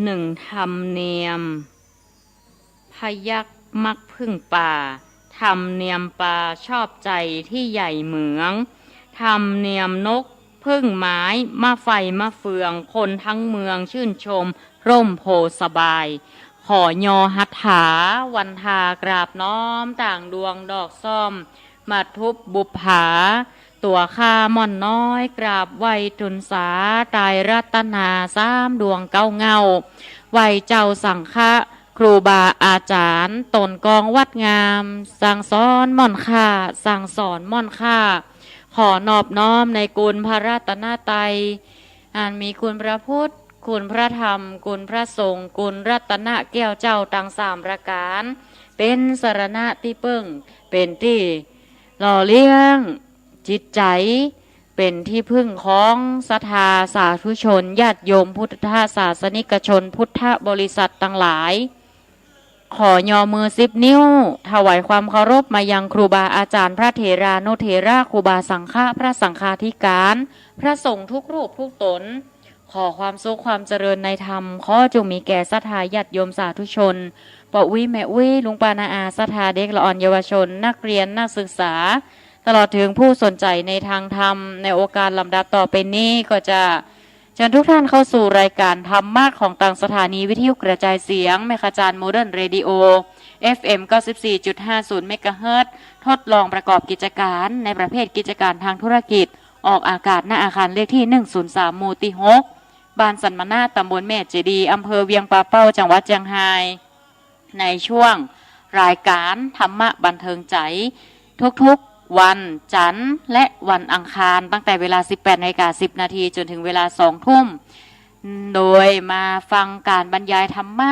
หนึ่งธรรมเนียมพยัคฆ์มักพึ่งป่าธรรมเนียมปลาชอบใจที่ใหญ่เหมืองธรรมเนียมนกพึ่งไม้มะไฟมะเฟืองคนทั้งเมืองชื่นชมร่มโพสบายขอยอหัตถาวันทากราบน้อมต่างดวงดอกซ่อมมาทุบบุปผาตัวข้าม่อนน้อยกราบไหวทุนสาตายรัตนาสามดวงเก้าเงาไหวเจ้าสังฆะครูบาอาจารย์ตนกองวัดงามสั่งสอนม่อนค่าสั่งสอนม่อนค่าขอนอบน้อมในคุณพระรัตนตรัยอันมีคุณพระพุทธคุณพระธรรมคุณพระสงฆ์คุณรัตนะแก้วเจ้าตังสามประการเป็นสรณะที่พึ่งเป็นที่หล่อเลี้ยงจิตใจเป็นที่พึ่งของศรัทธาสาธุชนญาติโยมพุทธศาสนิกชนพุทธบริษัททั้งหลายขอยอมือ10 นิ้วถวายความเคารพมายังครูบาอาจารย์พระเถรานุเถระครูบาสังฆะพระสังฆาธิการพระสงฆ์ทุกรูปทุกตนขอความสุขความเจริญในธรรมขอจงมีแก่ศรัทธาญาติโยมสาธุชนปะวิแม่วิลุงปานาอาศรัทธาเด็กละอ่อนเยาวชนนักเรียนนักศึกษาตลอดถึงผู้สนใจในทางธรรมในโอกาสลำดับต่อไปนี้ก็จะเชิญทุกท่านเข้าสู่รายการธรรมะของต่างสถานีวิทยุกระจายเสียงแมคจารย์โมเดิร์นเรดิโอ FM 94.50 เมกะเฮิรตซ์ทดลองประกอบกิจการในประเภทกิจการทางธุรกิจออกอากาศณอาคารเลขที่103หมู่ที่6บ้านสันมนาตำบลแม่เจดีอำเภอเวียงป่าเป้าจังหวัดเชียงรายในช่วงรายการธรรมะบันเทิงใจทุกๆวันจันทร์และวันอังคารตั้งแต่เวลา 18:10 นาทีจนถึงเวลา 2 ทุ่มโดยมาฟังการบรรยายธรรมะ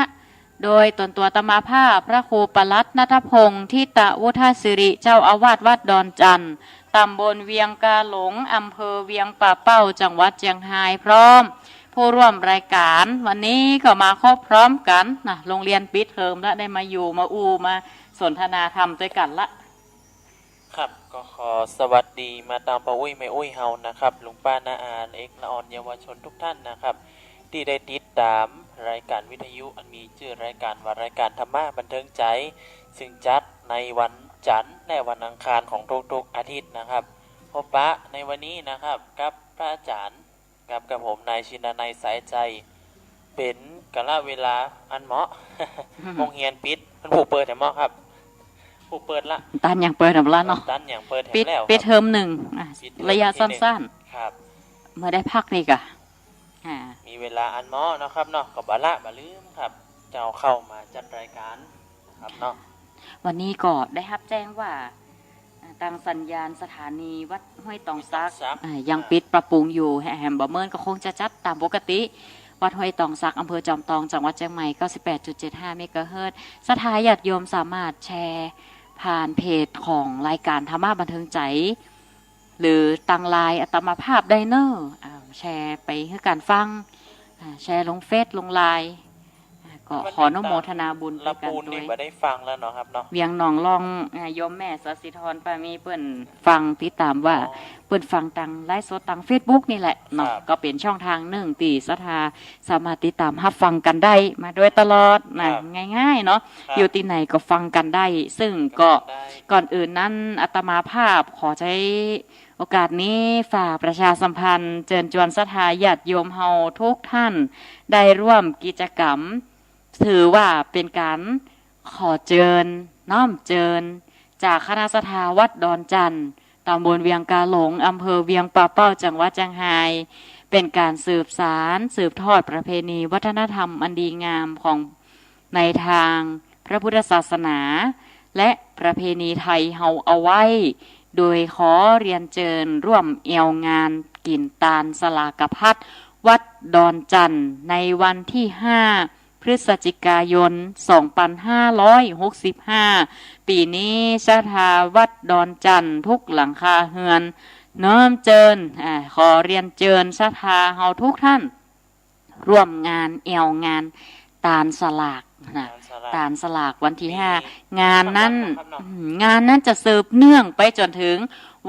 โดยตนตัวตมาภาพพระครูปลัดณัฐพงศ์ทิตวุฒสิริเจ้าอาวาสวัดดอนจันทร์ตำบลเวียงกาหลงอำเภอเวียงป่าเป้าจังหวัดเชียงรายพร้อมผู้ร่วมรายการวันนี้ก็มาครบพร้อมกันนะโรงเรียนปิดเทอมแล้วได้มาอยู่มามาสนทนาธรรมด้วยกันละครับก็ขอสวัสดีมาตามปะอุ้ยไม่อุ้ยเฮานะครับลุงป้าน้าอาเอกละออนเยาวชนทุกท่านนะครับที่ได้ติดตามรายการวิทยุอันมีชื่อรายการว่ารายการธรรมะบันเทิงใจซึ่งจัดในวันจันทร์และวันอังคารของทุกๆอาทิตย์นะครับพบปะในวันนี้นะครับกับพระอาจารย์กับผมนายชินนัยสายใจเป็นกะละเวลาอันเหมาะ โรงเรียนปิดมันผูกเปิดแต่เหมาะครับผูกเปิดละตันอย่างเปิดทำละเนาะตันอย่างเปิดแล้วปิดเทอม1ระยะสั้นๆครับเมื่อได้พักนี่กะมีเวลาอันเหมาะนะครับเนาะกับบาละบาลืมครับจะเอาเข้ามาจัดรายการครับเนาะวันนี้ก็ได้รับแจ้งว่าทางสัญญาณสถานีวัดห้วยตองซักยังปิดปรับปรุงอยู่แฮมบอเมินก็คงจะจัดตามปกติวัดห้วยตองซักอำเภอจอมทองจังหวัดเชียงใหม่ 98.75 เมกะเฮิรตซ์ศรัทธาญาติโยมสามารถแชร์ผ่านเพจของรายการธรรมะบันเทิงใจหรือตังไลน์อัตมาภาพไดเนอร์แชร์ไปให้การฟังแชร์ลงเฟซลงไลน์ก็ขออนุโมทนาบุญไปกันด้วยมาได้ฟังแล้วเนาะครับเนาะเวียงหนองลองโยมแม่สศิธรปามีเปิ้นฟังติดตามว่าเปิ้นฟังตังไลฟ์สดตัง Facebook นี่แหละเนาะก็เป็นช่องทางหนึ่งที่ศรัทธาสามารถติดตามรับฟังกันได้มาโดยตลอดนะง่ายๆเนาะอยู่ที่ไหนก็ฟังกันได้ซึ่งก็ก่อนอื่นนั้นอาตมาภาพขอใช้โอกาสนี้ฝากประชาสัมพันธ์เชิญชวนศรัทธาญาติโยมเฮาทุกท่านได้ร่วมกิจกรรมถือว่าเป็นการขอเจิญน้อมเจิญจากคณะศรัทธาวัดดอนจันทร์ตำบลเวียงกาหลงอำเภอเวียงป่าเป้าจังหวัดเชียงรายเป็นการสืบสารสืบทอดประเพณีวัฒนธรรมอันดีงามของในทางพระพุทธศาสนาและประเพณีไทยเฮาเอาไว้โดยขอเรียนเชิญร่วมเอวงานกินตาลสลากพัดวัดดอนจันทร์ในวันที่5 พฤศจิกายน 2565 ปีนี้ศรัทธาวัดดอนจันทร์ทุกหลังคาเฮือนน้อมเจิญขอเรียนเจิญศรัทธาเฮาทุกท่านร่วมงานเอวงานตาลสลากนะตาลสลากวันที่5งานนั้นจะสืบเนื่องไปจนถึง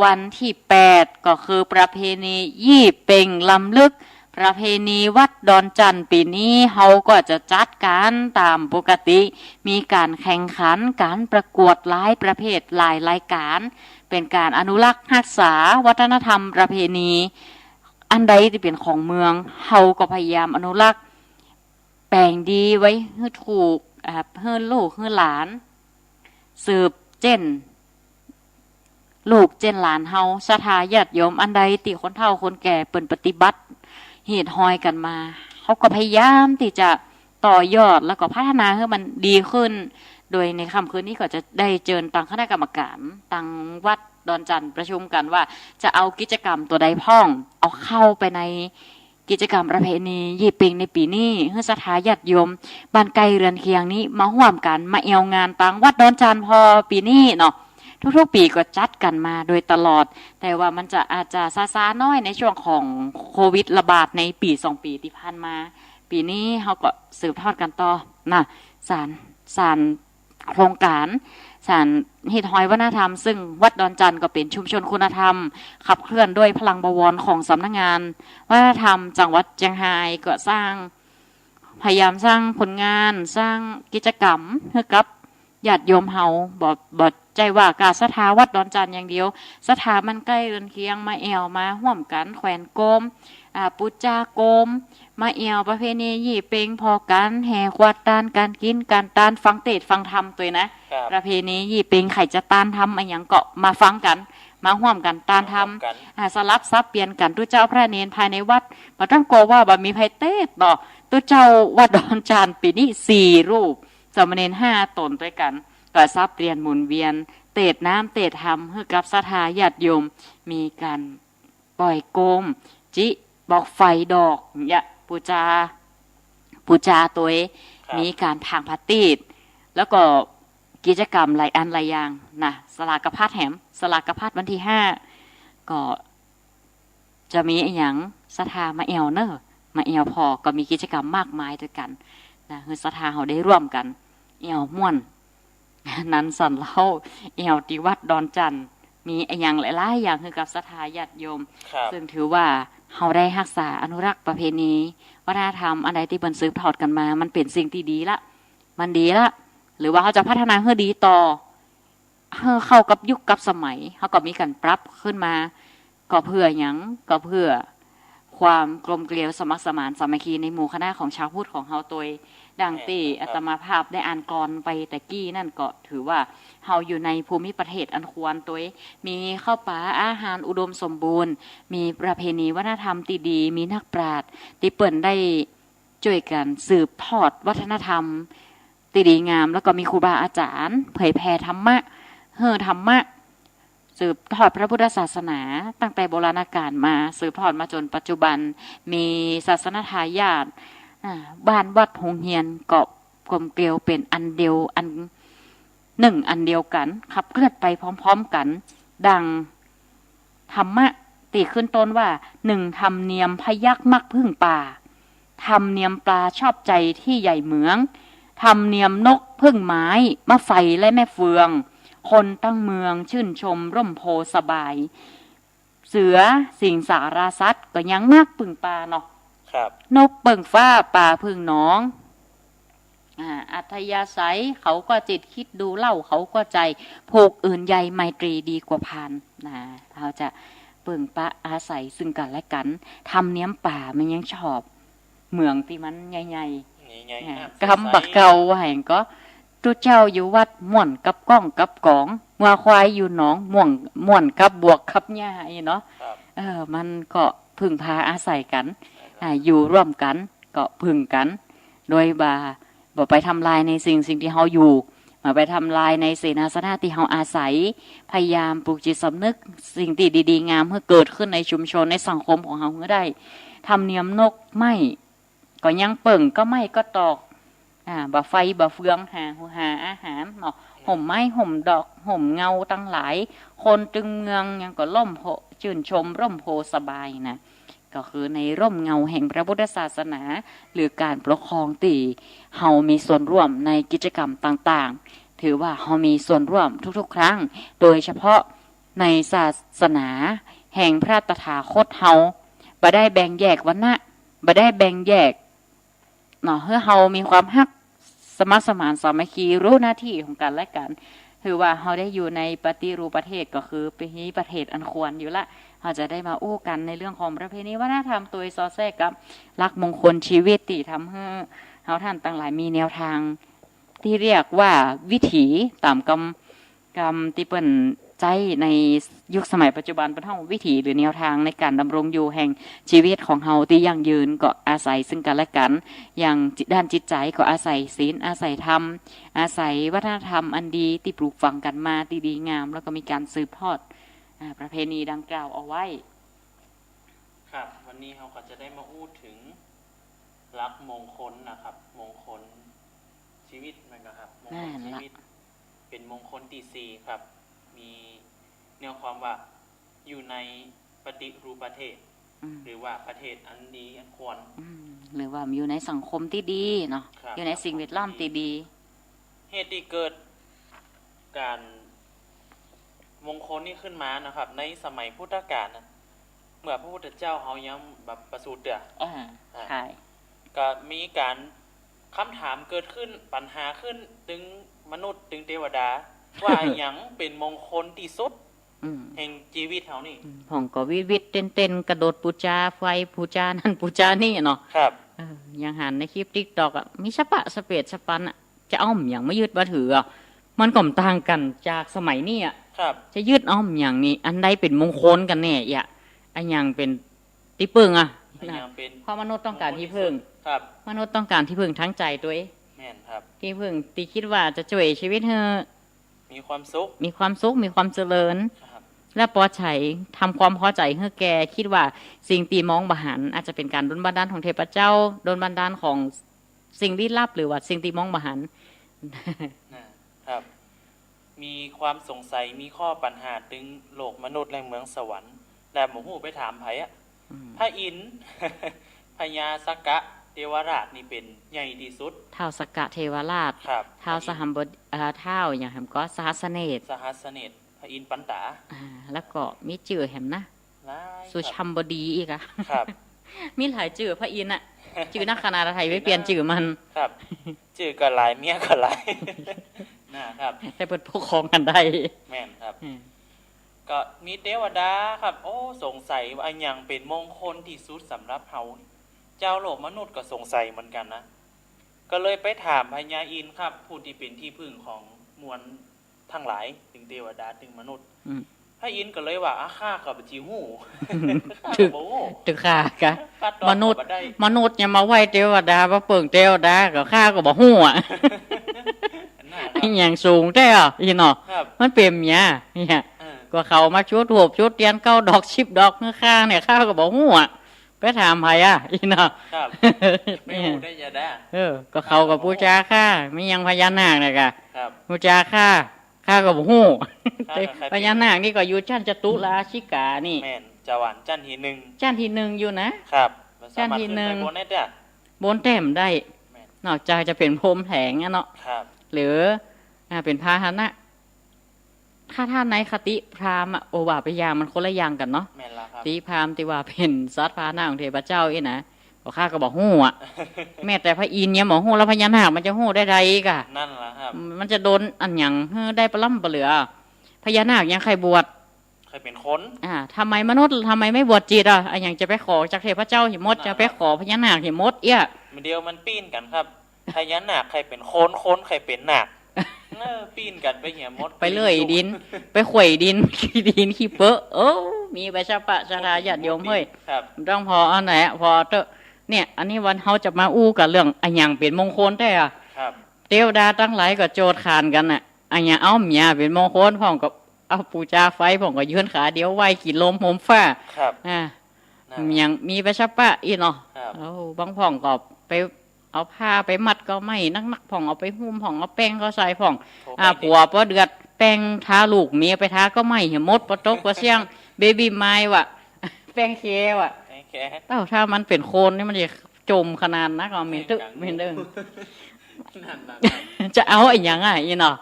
วันที่8ก็คือประเพณียี่เป่งลำลึก ประเพณีวัดดอนจันทร์ปีนี้เขาก็จะจัดการตามปกติมีการแข่งขันการประกวดหลายประเภทหลายรายการเป็นการอนุรักษ์รักษาวัฒนธรรมประเพณีอันใดที่เป็นของเมืองเขาก็พยายามอนุรักษ์แปลงดีไว้ให้ถูกให้ลูกให้หลานสืบเจนลูกเจนหลานเฮาศรัทธาญาติโยมอันใดที่คนเฒ่าคนแก่เปิ่นปฏิบัติเหตุหอยกันมาเขาก็พยายามที่จะต่อยอดแล้วก็พัฒนาให้มันดีขึ้นโดยในค่ำคืนนี้ก็จะได้เชิญตั้งคณะกรรมการตั้งวัดดอนจันทร์ประชุมกันว่าจะเอากิจกรรมตัวใดพ้องเอาเข้าไปในกิจกรรมประเพณียี่เป็งในปีนี้ให้ศรัทธาญาติโยมบ้านไกลเรือนเคียงนี้มาร่วมกันมาเอวงานตั้งวัดดอนจันทร์พอปีนี้เนาะทุกๆปีก็จัดกันมาโดยตลอดแต่ว่ามันจะอาจจะซาๆน้อยในช่วงของโควิดระบาดในปี2 ปีที่ผ่านมาปีนี้เขาก็สืบทอดกันต่อนะสารโครงการสารเฮ็ดหอยวัฒนธรรมซึ่งวัดดอนจันทร์ก็เป็นชุมชนคุณธรรมขับเคลื่อนด้วยพลังบวรของสำนักงานวัฒนธรรมจังหวัดเชียงรายก็พยายามสร้างผลงานสร้างกิจกรรมให้กับญาติโยมเฮาบ่ใจว่าการศรัทธาวัดดอนจันทร์อย่างเดียวศรัทธามันใกล้เรือนเคียงมาแอวมาร่วมกันแขวนโกมปุจจาโกมมาแอวประเพณียี่เป็งพอกันแห่ควาดตานการกินการตานฟังเทศฟังธรรมตัวนะประเพณียี่เป็งไข่จะตานทำอะไรอย่างเกาะมาฟังกันมาร่วมกันตานทำสลับซับเปลี่ยนกันตัวเจ้าพระเนรภายในวัดบ่ต้องกลัวว่าบ่มีไผเทศบ่ตัวเจ้าวัดดอนจันทร์ปีนี้4 รูปสามเณร5 ตนด้วยกันก็ซับเปลี่ยนหมุนเวียนเตดน้ำเตดธรรมให้กับศรัทธาญาติโยมมีการปล่อยโกมจิบอกไฟดอกยะปูจาตัวมีการทางพัตตีดแล้วก็กิจกรรมหลายอันหลายอย่างนะสลากพัดแหมสลากพัดวันที่5ก็จะมีอย่างศรัทธามาแอวเนอะมาแอวพอก็มีกิจกรรมมากมายด้วยกันนะคือศรัทธาเขาได้ร่วมกันแอวม่วนนั้นสันเล่าแอวที่วัดดอนจันทร์มีอย่างหลายๆอย่างคือกับศรัทธาญาติโยมซึ่งถือว่าเขาได้รักษาอนุรักษ์ประเพณีวัฒนธรรมอันใดที่เพิ่นสืบทอดกันมามันเป็นสิ่งที่ดีละมันดีละหรือว่าเขาจะพัฒนาให้ดีต่อให้เข้ากับยุคกับสมัยเขาก็มีการปรับขึ้นมาก็เพื่อหยังก็เพื่อความกลมเกลียวสมัครสมานสามัคคีในหมู่คณะของชาวพุทธของเฮาตัวดังที่อาตมาภาพได้อ่านกรไปแต่กี้นั่นก็ถือว่าเฮาอยู่ในภูมิประเทศอันควรตัวมีข้าวปลาอาหารอุดมสมบูรณ์มีประเพณีวัฒนธรรมที่ดีมีนักปราชญ์ที่เปิ่นได้ช่วยกันสืบทอดวัฒนธรรมที่ดีงามแล้วก็มีครูบาอาจารย์เผยแผ่ธรรมะธรรมะสืบทอดพระพุทธศาสนาตั้งแต่โบราณกาลมาสืบทอดมาจนปัจจุบันมีศาสนทายาทบ้านวัดโรงเรียนก็กลมเกลียวเป็นอันเดียวอันเดียวกันขับเคลื่อนไปพร้อมๆกันดังธรรมะตีขึ้นต้นว่า1ธรรมเนียมพยัคฆ์มักพึ่งป่าธรรมเนียมปลาชอบใจที่ใหญ่เหมืองธรรมเนียมนกพึ่งไม้มะไฟและแม่เฟืองคนตั้งเมืองชื่นชมร่มโพสบายเสือสิงสาราสัตว์ก็ยังมากพึ่งป่าเนาะนกเปิงฟ้าป่าพึ่งน้องอัธยาศัยเขาก็จิตคิดดูเล่าเขาก็ใจผูกอื่นใยไมตรีดีกว่าพานเขาจะเปิงปะอาศัยซึ่งกันและกันทำเนี้ยมป่ามันยังชอบเมืองที่มันใหญ่ๆกำบักเกาแห่งก็ตุเจ้าอยู่วัดม่วนกับก้องกับกองงัวควายอยู่หนองม่วนกับบวกกับหญ้าเนาะมันก็พึ่งพาอาศัยกันอยู่ร่วมกันก็พึ่งกันโดยบ่ไปทำลายในสิ่งที่เฮาอยู่มาไปทำลายในเสนาสนะที่เฮาอาศัยพยายามปลูกจิตสำนึกสิ่งที่ดีๆงามเพื่อเกิดขึ้นในชุมชนในสังคมของเฮาก็ได้ทำเนียมนกไม่ก็ยังเปิ่งก็ไม่ก็ตอกบ่ไฟบ่เฟืองหาอาหารเนาะห่มไม้ห่มดอกห่มเงาตั้งหลายคนตึงเมืองยังก็ล่มโพชื่นชมร่มโพสบายนะก็คือในร่มเงาแห่งพระพุทธศาสนาหรือการปกครองที่เฮามีส่วนร่วมในกิจกรรมต่างๆถือว่าเฮามีส่วนร่วมทุกๆครั้งโดยเฉพาะในศาสนาแห่งพระตถาคตเฮาบ่ได้แบ่งแยกวรรณะ บ่ได้แบ่งแยกเนาะให้เฮามีความฮักสมัครสมานสามัคคีรู้หน้าที่ของกันและกันคือว่าเฮาได้อยู่ในปฏิรูปประเทศก็คือประเทศอันควรอยู่ละเฮาจะได้มาอู้กันในเรื่องของประเพณีวัฒนธรรมตัวซอแซกกับหลักมงคลชีวิตที่ทำให้เฮาท่านต่างหลายมีแนวทางที่เรียกว่าวิถีตามกำที่เปิ้นใจในยุคสมัยปัจจุบันเป็นห้องวิถีหรือแนวทางในการดำรงอยู่แห่งชีวิตของเฮาที่ยั่งยืนก็อาศัยซึ่งกันและกันอย่างด้านจิตใจก็อาศัยศีลอาศัยธรรมอาศัยวัฒนธรรมอันดีที่ปลูกฝังกันมาที่ดีงามแล้วก็มีการสืบทอดประเพณีดังกล่าวเอาไว้ครับวันนี้เราก็จะได้มาอู้ถึงหลักมงคลนะครับมงคลชีวิตนะครับมงคลชีวิตเป็นมงคลที่สี่ครับมีแนวความว่าอยู่ในปฏิรูปประเทศหรือว่าประเทศอันดีอันควรหรือว่าอยู่ในสังคมที่ดีเนาะอยู่ในสิ่งแวดล้อมที่ดีเหตุที่เกิดการมงคลนี้ขึ้นมานะครับในสมัยพุทธกาลนะเมื่อพระพุทธเจ้าเขายังแบบประสูติใช่ก็มีการคำถามเกิดขึ้นปัญหาขึ้นถึงมนุษย์ถึงเทวดาว่าอย่างเป็นมงคลที่สุดแห่งชีวิตเขานี่ของก็วิตเต้นกระโดดปูจาไฟปูจานั่นปูจานี่เนาะครับอย่างหันในคลิปติ๊กต็อกอ่ะมีสปะสเปดสปันอ่ะจะอ้อมอย่างไม่ยืดมาถืออ่ะมันก็ต่างกันจากสมัยนี้อ่ะจะยืดอ้อมอย่างนี้อันใดเป็นมงคลกันแน่อ่ะอันอย่างเป็นที่พึ่งอ่ะเพราะมนุษย์ต้องการที่พึ่งมนุษย์ต้องการที่พึ่งทั้งใจตัวเองแม่นครับที่พึ่งที่คิดว่าจะช่วยชีวิตเธอมีความสุขมีความเจริญและปลอดภัยทำความพอใจให้แกคิดว่าสิ่งตีมองบหันอาจจะเป็นการดลบันดาลของเทพเจ้าดลบันดาลของสิ่งลี้ลับหรือว่าสิ่งตีมองบหันครับมีความสงสัยมีข้อปัญหาถึงโลกมนุษย์และเมืองสวรรค์แต่หมู่ฮู้ไปถามไผอ่ะพระอินทร์พญาสักกะเทวราชนี่เป็นใหญ่ที่สุดท้าวสักกะเทวราชท้าวสหัมบดีท้าวอย่างแหมก็สหัสเนตพระอินทร์ปันตาแล้วก็มีจื่อแหมนะสุชัมบดีอีกอะครับมีหลายจื่อพระอินทร์อะจื่อนักขนาดไทยไม่เปลี่ยนจื่อมันครับจื่อก็หลายเมียก็หลายนะครับแต่เปิดพวกครองกันได้แม่นครับก็มีเทวดาครับโอ้สงสัยว่าอันยังเป็นมงคลที่สุดสำหรับเฮาเจ้าโลกมนุษย์ก็สงสัยเหมือนกันนะก็เลยไปถามพญาอินทร์ครับผู้ที่เป็นที่พึ่งของมวลทั้งหลายถึงเทวดาถึงมนุษย์พระอินทร์ก็เลยว่าข้ากับจีหูถึงข้ากะมนุษย์เนี่ยมาไหวเทวดาว่าเปิ่งเทวดากับข้าก็บอกหู้อ่ะอย่างสูงได้อ่ะอีเนาะมันเปลี่ยนเนี่ยก็เขามาชุดหัวชุดเตียน9 ดอก10 ดอกข้างเนี่ยข้าก็บอกหู้อ่ะไปถามไผอ่ะอีเนาะไม่รู้ได้จะได้ก็เขากับปูจาข้าไม่ยังพญานาคเนี่ยกะปูจาข้าก็บอกหู้พญานาคนี่ก็อยู่ชั้นจตุราชิกานี่แม่นจวันชั้นที่1อยู่นะครับชั้นที่1บนแต้มได้นอกจากจะเป็นพรมแผงเนาะหรือเป็นพาหนะถ้าท่านในคติพราหมณ์โอวาไปยางมันคนละอย่างกันเนาะตีพราหมณ์ที่ว่าเป็นสัตว์พาหนะของเทพเจ้าเองนะบอกข้าก็บอกหู้อ่ะแม้แต่พระอินทร์เนี่ยบอกหู้แล้วพญานาคมันจะหู้ได้ไรกะนั่นแหละครับมันจะโดนอันอย่างได้ปล้ำปเหลือพญานาคยังใครบวชใครเป็นคนทำไมมนุษย์ทำไมไม่บวชจิตอ่ะอย่างจะไปขอจากเทพเจ้าหิมดจะไปขอพญานาคหิมดมันเดียวมันปีนกันครับพญานาคใครเป็นคนใครเป็นนาคปีนกันไปเหี่ยมดไปเลื่อยดินไปข่วยดินขี้เปอะมีใบชาปะชาดาญาติโยมเฮ้ยต้องพออันไหนพอเตอะเนี่ยอันนี้วันเขาจะมาอู้กับเรื่องอันอย่างเป็นมงคลได้อ่ะเทวดาตั้งหลายก็โจทย์ขานกันอ่ะอันอย่างอ้อมเนี่ยเป็นมงคลพ่องกับเอาปูจาไฟพ่องก็ยืนขาเดียวไหวกินลมโหมฟ้าอย่างมีใบชาปะอีเนาะบางพ่องก็ไปเอาผ้าไปมัดก็ไม่นักผ่องเอาไปหุ้มผ่องเอาแป้งก็ใส่ผ่องผัวพอเดือดแป้งทาลูกเมียไปทาก็ไม่เหี่ยมดปะตกปะเสี่ยงเบบี้ไม้ว่ะแป้งเคว่ะถ้ามันเป็นโคนนี่มันจะจมขนาดนักเอาเมนตึกเมนเดิมจะเอาไอ้ยังไงอีเนาะ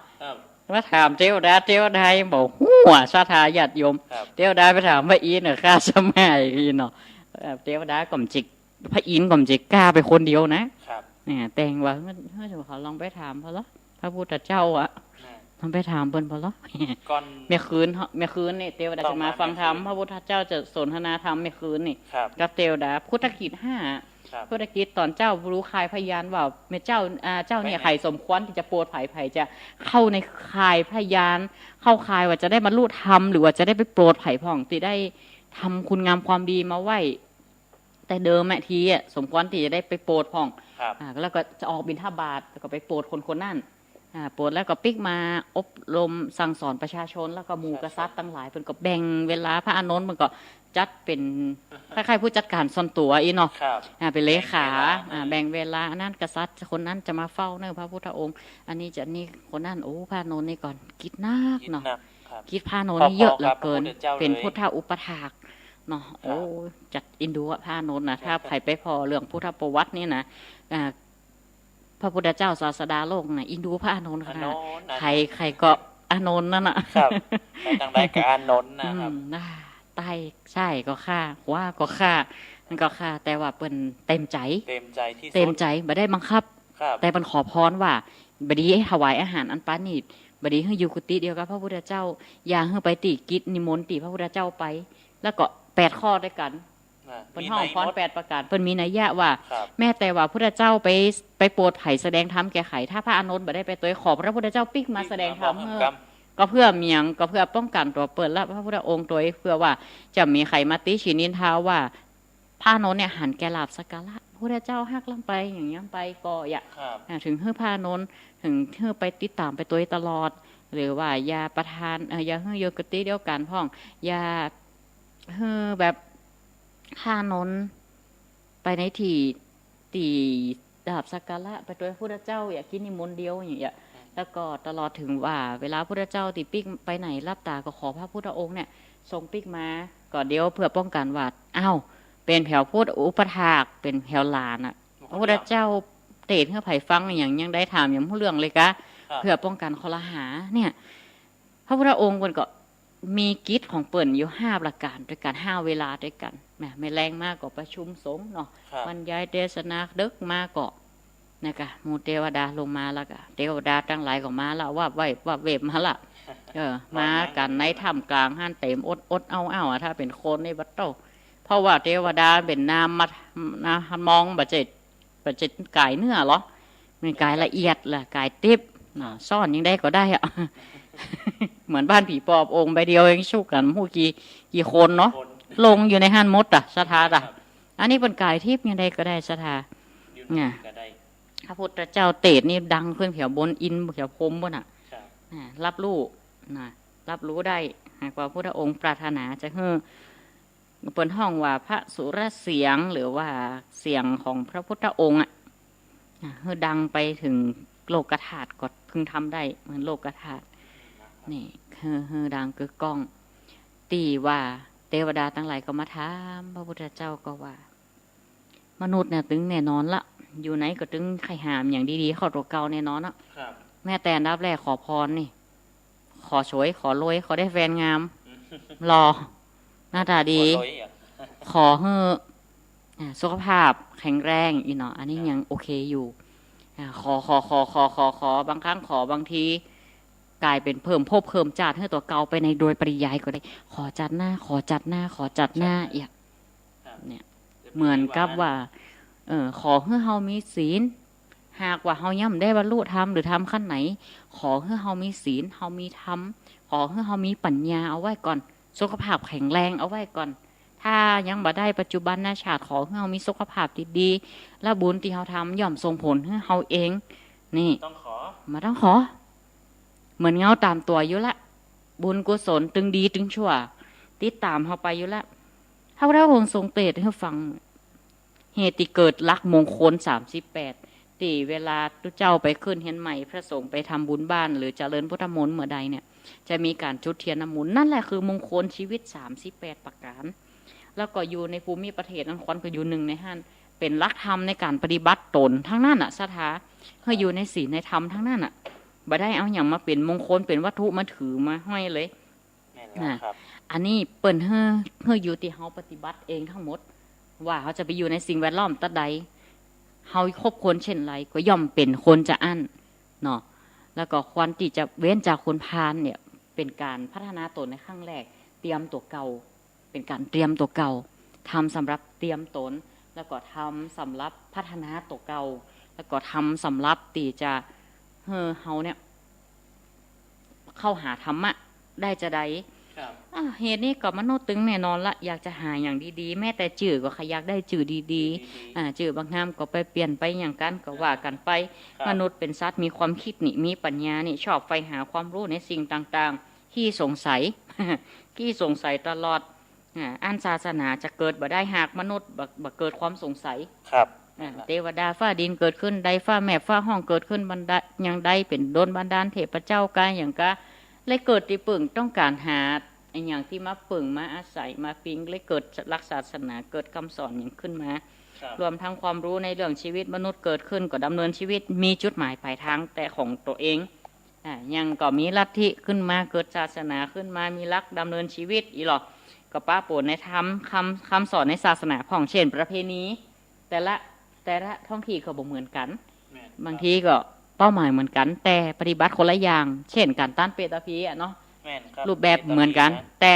มาถามเทวดาบอกหัวสาธาญาติโยมเทวดาไปถามว่าอีเนี่ยข้าสมัยอีเนาะเทวดาก่อมจิก พระอินทร์ก็ไม่จะกล้าไปคนเดียวนะครับ เนี่ยแต่งว่าเฮ้ยเขาลองไปถามพอละพระพุทธเจ้าอะลองไปถามเปิ้นพอละ ก่อน เมื่อคืนนี่เทวดาจะมาฟังธรรมพระพุทธเจ้าจะสนทนาธรรมเมื่อคืนนี่ ครับ กับเทวดาพุทธกิจห้า ครับ พุทธกิจตอนเจ้ารู้คายพยานว่าเมื่อเจ้าเจ้าเนี่ยไข่สมควรที่จะโปรดไผ่จะเข้าในคายพยาน เข้าคายว่าจะได้บรรลุธรรมหรือว่าจะได้ไปโปรดไผ่พ่องที่ได้ทำคุณงามความดีมาไหวแต่เดิมแม่ทีอ่ะสมควรที่จะได้ไปโปรดพ่อง ครับ แล้วก็จะออกบิณฑบาตแล้วก็ไปโปรดคนนั่นโปรดแล้วก็ปิกมาอบรมสั่งสอนประชาชนแล้วก็หมู่กษัตริย์ตั้งหลายเพิ่นก็แบ่งเวลาพระอานนท์มันก็จัดเป็นคล้ายๆผู้จัดการส่วนตัวอีเนาะ ครับ เป็นเลขาแบ่งเวลานั่นกษัตริย์คนนั้นจะมาเฝ้าเนื้อพระพุทธองค์ อันนี้จะนี่คนนั้นโอ้พระอานนท์นี่ก่อนกิจนัก คิด เนาะ หนักครับ กิจพระอานนท์นี่เยอะเหลือเกิน พอๆกับพระพุทธเจ้าเลย เป็นพุทธอุปถากเนาะโอ้จัดอินดูอะพระอานนท์นะถ้าใครไปพอเรื่องพุทธประวัตินี่นะพระพุทธเจ้าศาสดาโลกนะอินดูพระอานนท์ อา ค่ะ นนท์ ใครก็อานนท์นั่นน่ะ ครับไปทางใดกับอานนท์นะครับ ใต้ใช่ก็ค่าว่าก็ค่ามันก็ค่าแต่ว่าเปิ้นเต็มใจ เต็มใจที่สุด เต็มใจบ่ได้บังคับ ครับ แต่มันขอพรว่าบดีให้ถวายอาหารอันปานนี้บดีให้อยู่กุฏิเดียวกับพระพุทธเจ้า อย่าให้ไปติกิจนิมนต์ติพระพุทธเจ้าไป แล้วก็8ข้อด้วยกันเปิ้นห้องพร8ประการเปิ้นมีนัยยะว่า ครับ แม้แต่ว่าพุทธเจ้าไปโปรดไผ่แสดงธรรมแก่ไขถ้าพระอานนท์บ่ได้ไปตัวขอพระพุทธเจ้าปิกมาแสดงธรรมก็เพื่อเมียงก็เพื่อป้องกันตัวเปิดและพระพุทธองค์ตัวเพื่อว่าจะมีใครมาติชินินทาว่าพระอานนท์เนี่ยหันแก่ลาบสักการะพระพุทธเจ้าฮักลำไปอย่างนี้ไปก็อย่า ครับ ถึงให้พระอานนท์ถึงให้ไปติดตามไปตัวตลอด หรือว่าอย่าประทานอย่าให้โยกติเดียวกันพ่องอย่าให้แบบพระอานนท์ไปในที่ตีดาบสักการะไปตัวพระพุทธเจ้าอย่ากินนิมนต์เดียวอย่างเงี้ยแล้วก็ตลอดถึงว่าเวลาพระพุทธเจ้าติปิกไปไหนรับตาก็ขอพระพุทธองค์เนี่ยทรงปิกมาก่อนเดียวเพื่อป้องกันว่าอ้าวเป็นแผวพูดอุปถากเป็นแผวลานอ่ะพระพุทธเจ้าเตะเพื่อไผ่ฟังอย่างยังได้ถามอย่างผู้เรื่องเลยกะเพื่อป้องกันคอลหาเนี่ยพระพุทธองค์ก็มีกิจของเปิ่นอยู่5ประการด้วยกัน5เวลาด้วยกันแหมไม่แรงมากก็ประชุมสงฆ์เนาะบรรยายเทศนาดึกมาก็นะคะหมู่เทวดาลงมาแล้วก็เทวดาทั้งหลายก็มาละว่าเวบมาละมากันในถ้ำกลางห้านเต็มอดเอาถ้าเป็นคนในวัดโตเพราะว่าเทวดาเป็นนามมองบาดเจ็บกายเนื้อหรอเป็นกายละเอียดแหละกายติบซ่อนยังได้ก็ได้อะเหมือนบ้านผีปอบองค์ใบเดียวเองชุกกันผู้กี่คนเนาะลงอยู่ในห้านมดอ่ะสถาอ่ะอันนี้เป็นกายทิพย์ยังได้ก็ได้สถาเนี่ยพระพุทธเจ้าเตดนี่ดังขึ้นแถวบนอินแถวพรมบนอ่ะรับรู้รับรู้ได้หากว่าพระองค์ปรารถนาจะให้เปิดห้องว่าพระสุรเสียงหรือว่าเสียงของพระพุทธองค์อ่ะให้ดังไปถึงโลกธาตุก็พึงทำได้เหมือนโลกธาตุนี่คือดังกึกก้องตีว่าเทวดาทั้งหลายก็มาถามพระพุทธเจ้าก็ว่ามนุษย์เนี่ยตึงแน่นอนละอยู่ไหนก็ตึงไข่หามอย่างดีๆเข้าตัวเก่าแน่นอนอ่ะแม่แต่อันดับแรกขอพรนี่ขอสวยขอรวยขอได้แฟนงามรอหน้าตาดีขอให้สุขภาพแข็งแรงอีเนาะอันนี้ยังโอเคอยู่ขอบางครั้งขอบางทีกลายเป็นเพิ่มภพเพิ่มจาดให้ตัวเก่าไปในโดยปริยายก็ได้ขอจัดหน้าเนี่ยเหมือนกับว่าขอให้เฮามีศีลหากว่าเฮาย่ำได้บรรลุธรรมหรือธรรมขั้นไหนขอให้เฮามีศีลเฮามีธรรมขอให้เฮามีปัญญาเอาไว้ก่อนสุขภาพแข็งแรงเอาไว้ก่อนถ้ายังบ่ได้ปัจจุบันชาติขอให้เฮามีสุขภาพดีๆและบุญที่เฮาทำย่อมส่งผลให้เฮาเองนี่ต้องขอเหมือนเงาตามตัวอยู่ละบุญกุศลตึงดีตึงชั่วติดตามเฮาไปอยู่ละพระพุทธองค์ทรงเทศน์ให้ฟังเหตุเกิดลักมงคล38ที่เวลาตุเจ้าไปขึ้นเห็นใหม่พระสงฆ์ไปทำบุญบ้านหรือเจริญพุทธมนต์เมื่อใดเนี่ยจะมีการจุดเทียนน้ำมนต์นั่นแหละคือมงคลชีวิต38ประการแล้วก็อยู่ในภูมิประเทศนั้นควันก็อยู่หนึ่งในห้านเป็นหลักธรรมในการปฏิบัติตนทั้งนั้นอ่ะสถาให้อยู่ในศีลในธรรมทั้งนั้นอ่ะบ่ได้เอาอย่างมาเป็นมงคลเป็นวัตถุมาถือมาห้อยเลยอันนี้เปิ่นให้อยู่ที่เฮาปฏิบัติเองทั้งหมด ว่าเขาจะไปอยู่ในสิ่งแวดล้อมตัดใดเขาคบคนเช่นไรก็ย่อมเป็นคนจะอั้นเนาะแล้วก็ควรที่จะเว้นจากคนพาลเนี่ยเป็นการพัฒนาตนในขั้งแรกเตรียมตัวเก่าเป็นการเตรียมตัวเก่าทำสำหรับเตรียมตนแล้วก็ทำสำหรับพัฒนาตัวเก่าแล้วก็ทำสำหรับที่จะเฮาเนี่ยเข้าหาธรรมะได้จะได้เหตุนี้ก็มโนตึงแน่นอนละอยากจะหาอย่างดีๆแม้แต่จื่อก็ขยักได้จื่อดีๆจื่อบางงามก็ไปเปลี่ยนไปอย่างกันก็ว่ากันไปมนุษย์เป็นสัตว์มีความคิดนี่มีปัญญานี่ชอบใฝ่หาความรู้ในสิ่งต่างๆที่สงสัย ที่สงสัยตลอดอันศาสนาจะเกิดบ่ได้หากมนุษย์บ่เกิดความสงสัยครับเทวดาฟ้าดินเกิดขึ้นใดฟ้าแม่ฟ้าห้องเกิดขึ้นบันดาอย่างใดเป็นโดนบันดาลเทพเจ้ากายอย่างกะเลยเกิดที่ปึ่งต้องการหาไอ้อย่างที่มาปึ่งมาอาศัยมาปิงเลยเกิดรักศาสนาเกิดคำสอนอย่างขึ้นมารวมทั้งความรู้ในเรื่องชีวิตมนุษย์เกิดขึ้นก็ดำเนินชีวิตมีจุดหมายปลายทางแต่ของตัวเองยังก็มีลัทธิขึ้นมาเกิดศาสนาขึ้นมามีลักดำเนินชีวิตอีหรอกก็ป้าโปรดในธรรมคำสอนในศาสนาพ่องเช่นประเพณีแต่ละท้องที่ก็บ่เหมือนกันบางทีก็เป้าหมายเหมือนกันแต่ปฏิบัติคนละอย่างเช่นการต้านเปตาพีเนาะรูปแบบเหมือนกันแต่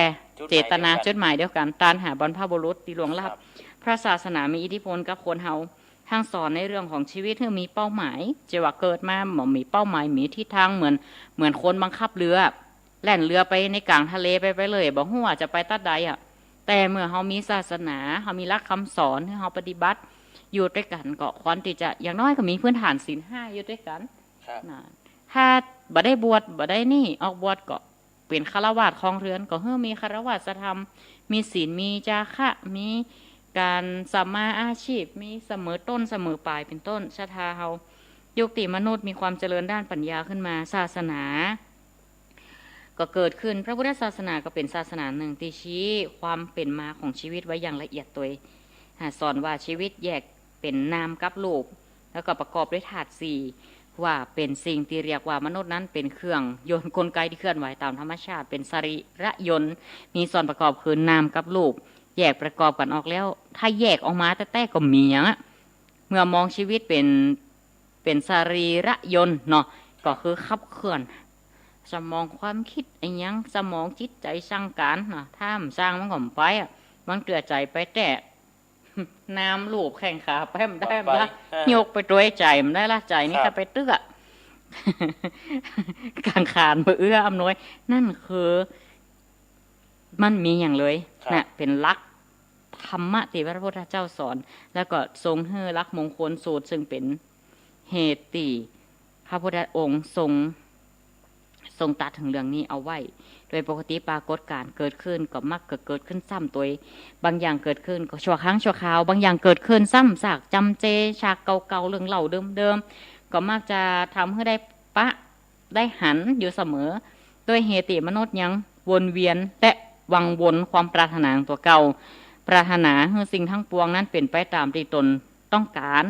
เจตนาจุดหมายเดียวกันต้านหาบรรพบุรุษที่ล่วงลับพระศาสนามีอิทธิพลกับคนเฮาทางสอนในเรื่องของชีวิตที่มีเป้าหมายจะว่าเกิดมาหมอมีเป้าหมายมีทิศทางเหมือนคนบังคับเรือแล่นเรือไปในกลางทะเลไปเลยบอกหัวจะไปตัดใดแต่เมื่อเฮามีศาสนาเฮามีหลักคำสอนให้เฮาปฏิบัติอยู่ด้วยกันก็ควรที่จะอย่างน้อยก็มีพื้นฐานศีล5อยู่ด้วยกันนะถ้าบ่ได้บวชบ่ได้นี่ออกบวชก็เป็นฆราวาสครองเรือนก็มีฆราวาสธรรมมีศีลมีจาคะมีการสัมมาอาชีพมีเสมอต้นเสมอปลายเป็นต้นชะตาเฮายุคที่มนุษย์มีความเจริญด้านปัญญาขึ้นมาศาสนาก็เกิดขึ้นพระพุทธศาสนาก็เป็นศาสนาหนึ่งที่ชี้ความเป็นมาของชีวิตไว้อย่างละเอียดตัวสอนว่าชีวิตแยกเป็นนามกับรูปแล้วก็ประกอบด้วยธาตุสี่ว่าเป็นสิ่งที่เรียกว่ามนุษย์นั้นเป็นเครื่องยนต์กลไกที่เคลื่อนไหวตามธรรมชาติเป็นสรีระยนต์มีส่วนประกอบคือนามกับรูปแยกประกอบกันออกแล้วถ้าแยกออกมาแต่ก็มีอย่างเมื่อมองชีวิตเป็นสรีระยนต์เนาะก็คือขับเคลื่อนสมองความคิดไอ้ยังสมองจิตใจสร้างการนะถ้ามันสร้างมันก็ไปมันเกลือใจไปแต่น้ำลูบแข่งขาไปมันได้มันละยกไปด้วยใจมันได้ละใจนี่ถ้าไปเตื้อกลางคานเอื้ออำนวยนั่นคือมันมีอย่างเลยนะเป็นลักธรรมะที่พระพุทธเจ้าสอนแล้วก็ทรงให้ลักมงคลสูตรซึ่งเป็นเหตุที่พระพุทธองค์ทรงตัดถึงเรื่องนี้เอาไว้โดยปกติปรากฏการเกิดขึ้นก็มักเกิดขึ้นซ้ำตัวบางอย่างเกิดขึ้นก็ชั่วครั้งชั่วคราวบางอย่างเกิดขึ้นซ้ำซากจำเจฉากเก่าๆเรื่องเล่าเดิมๆก็มักจะทำให้ได้ปะได้หันอยู่เสมอโดยเหตุมนุษย์ยังวนเวียนและวังวนความปรารถนาตัวเก่าปรารถนาให้สิ่งทั้งปวงนั้นเป็นไปตามที่ตนต้องการ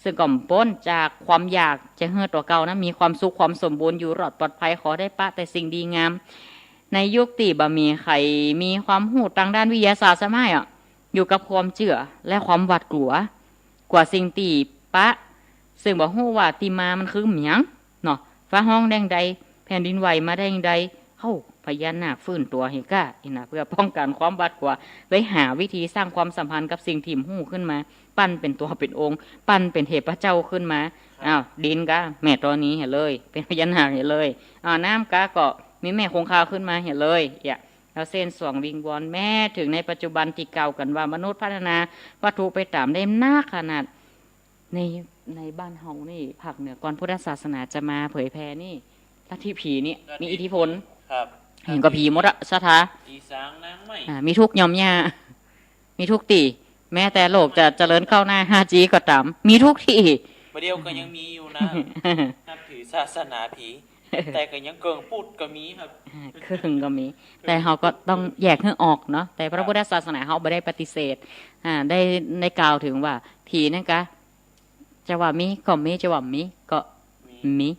ซึ่งก่อมพ้นจากความอยากจะให้ตัวเก่านั้นมีความสุขความสมบูรณ์อยู่รอดปลอดภัยขอได้ปะแต่สิ่งดีงามในยุคที่บ่มีใครมีความรู้ทางด้านวิทยาศาสตร์สมัยอยู่กับความเชื่อและความหวาดกลัวกว่าสิ่งที่ปะซึ่งบ่ฮู้ว่าที่มามันคือหยังเนาะฟ้าห้องแดงใดแผ่นดินไหวมาแดงใดเฮ้าพญานาคฟื้นตัวเฮก้าเพื่อป้องกันความหวาดกลัวไว้หาวิธีสร้างความสัมพันธ์กับสิ่งที่ฮู้ขึ้นมาปั้นเป็นตัวเป็นองค์ปั้นเป็นเทพเจ้าขึ้นมาดินกะแม่ตัวนี้เห็นเลยเป็นพญานาคเห็นเลยน้ำกะก็มีแม่คงคาขึ้นมาเห็นเลยแล้วเส้นสวงวิงวอนแม่ถึงในปัจจุบันที่เก่ากันว่ามนุษย์พัฒนาวัตถุไปตามได้มากขนาดในบ้านเฮานี่ภาคเหนือก่อนพุทธศาสนาจะมาเผยแพร่นี่ลัทธิผีนี่มีอิทธิพลเห็นก็ผีมดอะสถาผีสางนางไม่มีทุกยอมยามีทุกตีแม้แต่โลกจะเจริญเข้าหน้า 5G ก็ตามมีทุกที่ประเดี๋ยวก็ยังมีอยู่นะนับถือศาสนาผีแต่ก็ยังเกิงพูดก็มีครับเครื่องก็มีแต่เขาก็ต้องแยกให้ออกเนาะแต่พระพุทธศาสนาเขาไม่ได้ปฏิเสธได้กล่าวถึงว่าผีนั่นกะจะว่ามีก็มีจะว่ามีก็มี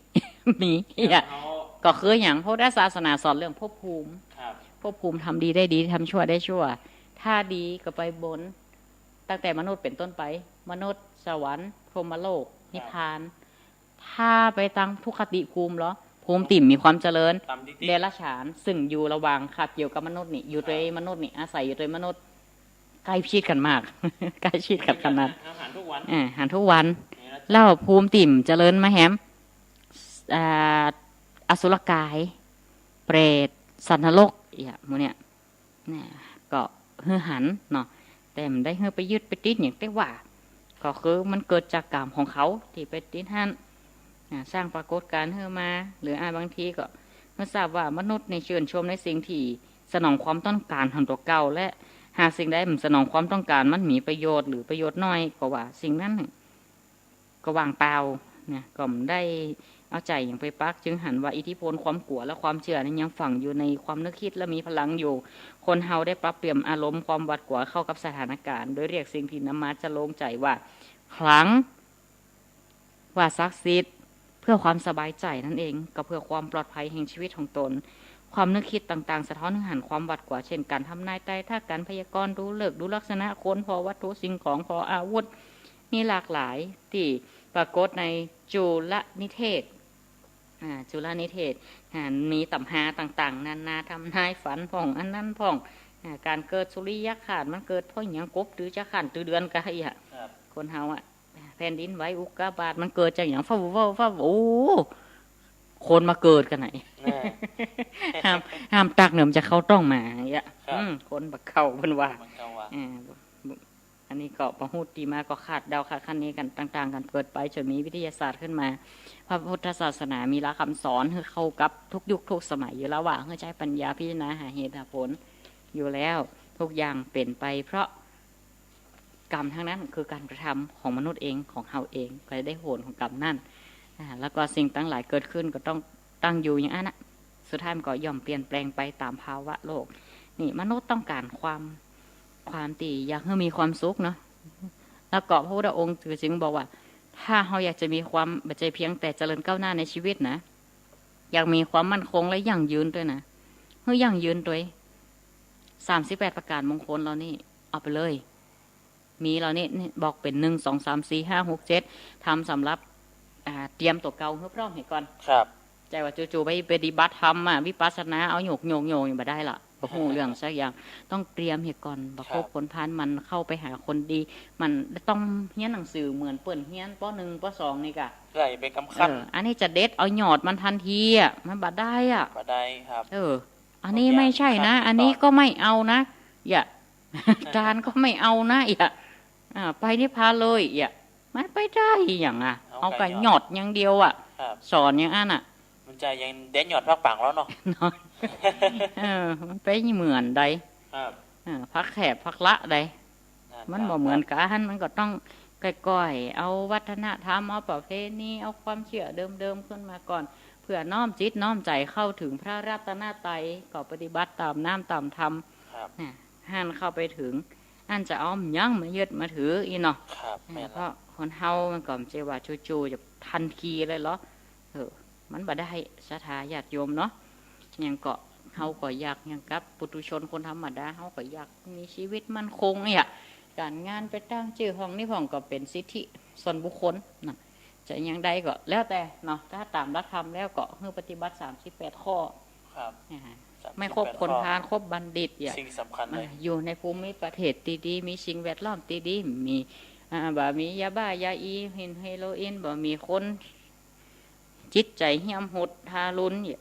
ก็คืออย่างพระพุทธศาสนาสอนเรื่องภพภูมิทำดีได้ดีทำชั่วได้ชั่วถ้าดีก็ไปบน ตั้งแต่มนุษย์เป็นต้นไปมนุษย์สวรรค์พรหมโลกนิพพานถ้าไปตั้งทุกขติภูมิเหรอภูมิติ่มมีความเจริญเดรัจฉานซึ่งอยู่ระหว่างขับเกี่ยวกับมนุษย์นี่อยู่ในมนุษย์นี่อาศัยอยู่ในมนุษย์ใกล้ชิดกันมาก ใกล้ชิดกันขนาดอาหารทุกวันอาหารทุกวันแล้วภูมิติ่มเจริญมาแฮมอสุรกายเปรตสันนรกอย่างพวกเนี้ยก็เฮือหันเนาะแต่มันได้เฮือไปยึดไปติดอย่างที่ว่าก็คือมันเกิดจากกรรมของเขาที่ไปติดหันสร้างปรากฏการณ์เฮือมาหรือบางทีก็เมื่อทราบว่ามนุษย์ในชื่นชมในสิ่งที่สนองความต้องการของตัวเก่าและหากสิ่งใดมันสนองความต้องการมันมีประโยชน์หรือประโยชน์น้อยก็ว่าสิ่งนั้นก็วางเปล่าเนี่ยก็ไม่ได้เอาใจอย่างไปปักจึงหันว่าอิทธิพลความกลัวและความเชื่อนั้นยังฝังอยู่ในความนึกคิดและมีพลังอยู่คนเฮาได้ปรับเปลี่ยนอารมณ์ความหวาดกลัวเข้ากับสถานการณ์โดยเรียกสิ่งที่นำมาจะโล่งใจว่าครั้งว่าศักดิ์สิทธิ์เพื่อความสบายใจนั่นเองก็เพื่อความปลอดภัยแห่งชีวิตของตนความนึกคิดต่างๆสะท้อนหันความหวาดกลัวเช่นการทำนายใต้ถ้าการพยากรณ์ดูเลิกดูลักษณะคนพอวัตถุสิ่งของพออาวุธมีหลากหลายที่ปรากฏในจุลนิเทศจุลนิเทศมีตำหาต่างๆนานาทำนายฝันพ่องอันนั้นพ่องการเกิดสุริยคราสมันเกิดเพราะอย่างกบหรือจะขันตัวเดือนกันอ่ะคนเฮาอ่ะแผ่นดินไหวอุกกาบาตมันเกิดจากอย่างฟ้าโอ้คนมาเกิดกันไหนห้ามตักเหนือมจะเข้าต้องมาอย่างเงี้ยคนบักเข้าเพิ่นว่าอันนี้ก็ประหุตีมาก็ขาดดาวขาดขั้นนี้กันต่างๆกันเกิดไปจนมีวิทยาศาสตร์ขึ้นมาพระพุทธศาสนามีหลักคำสอนให้เข้ากับทุกยุคทุกสมัยอยู่แล้วว่าให้ใช้ปัญญาพิจารณาหาเหตุหาผลอยู่แล้วทุกอย่างเป็นไปเพราะกรรมทั้งนั้นคือการกระทำของมนุษย์เองของเฮาเองก็ได้ผลของกรรมนั่นแล้วก็สิ่งต่างหลายเกิดขึ้นก็ต้องตั้งอยู่อย่างนั้นนะสุดท้ายมันก็ย่อมเปลี่ยนแปลงไปตามภาวะโลกนี่มนุษย์ต้องการความตีอยากให้มีความสุขเนาะแล้วก็พระพุทธองค์จึงบอกว่าถ้าเราอยากจะมีความบัจจัยเพียงแต่เจริญก้าวหน้าในชีวิตนะอยากมีความมั่นคงและยั่งยืนด้วยนะเฮ้ยยั่งยืนด้วย38ประการมงคลเรานี่เอาไปเลยมีเรานี่บอกเป็น1 2 3 4 5 6 7ทำสำหรับเตรียมตัวเก่าเพื่อพร้อมให้ก่อนครับใจว่าจู่ๆไปปฏิบัติธรรมวิปัสสนาเอาโยกอย่างมาได้ล่ะบ่ฮู้เรื่องสักอย่างต้องเตรียมเหตุก่อนบ่ครบผลพานมันเข้าไปหาคนดีมันต้องเรียนหนังสือเหมือนเปิ้นเรียนป .1 ป .2 นี่กะไหลไปกำคัญอันนี้จะเด็ดเอาหยอดมันทันทีมันบ่ได้บ่ได้ครับอันนี้ไม่ใช่นะอันนี้ก็ไม่เอานะอย่าจานก็ไม่เอานะอย่าไปนิพพานเลยอย่ามันไปได้อย่างเอากะหยอดอย่างเดียวสอนอย่างอันมันจะยังเด่นหยอดพักปังแล้วเนาะมันไปเหมือนใดพักแขบพักละใดมันบ่เหมือนกันมันก็ต้องก่อยๆเอาวัฒนธรรมเอาประเพณีเอาความเชื่อเดิมๆขึ้นมาก่อนเพื่อน้อมจิตน้อมใจเข้าถึงพระรัตนตรัยก็ปฏิบัติตามน้ำตามธรรมหันเข้าไปถึงอันจะอ้อมยั่งมายึดมาถืออีเนาะเพราะคนเฮามันก็จะว่าจู่ๆจะทันทีเลยเหรอมันบ่ได้ศรัทธาญาติโยมเนาะยังเกาะเฮาก็อยากยังกับปุถุชนคนธรรมดาเฮาก็อยากมีชีวิตมั่นคงเนี่ยการงานไปตั้งชื่อห้องนี่ห้องก็เป็นสิทธิส่วนบุคคลนะจะยังใดก็แล้วแต่เนาะถ้าตามหลักธรรมแล้วก็ให้ปฏิบัติ38ข้อครับไม่ครบคนพาลครบบัณฑิตสิ่งสำคัญเลยอยู่ในภูมิประเทศดีๆมีสิ่งแวดล้อมดีๆมีบ่มียาบ้ายาอีเฮโรอีนบ่มีคนจิตใจเหี้ยมหดทารุณเนี่ย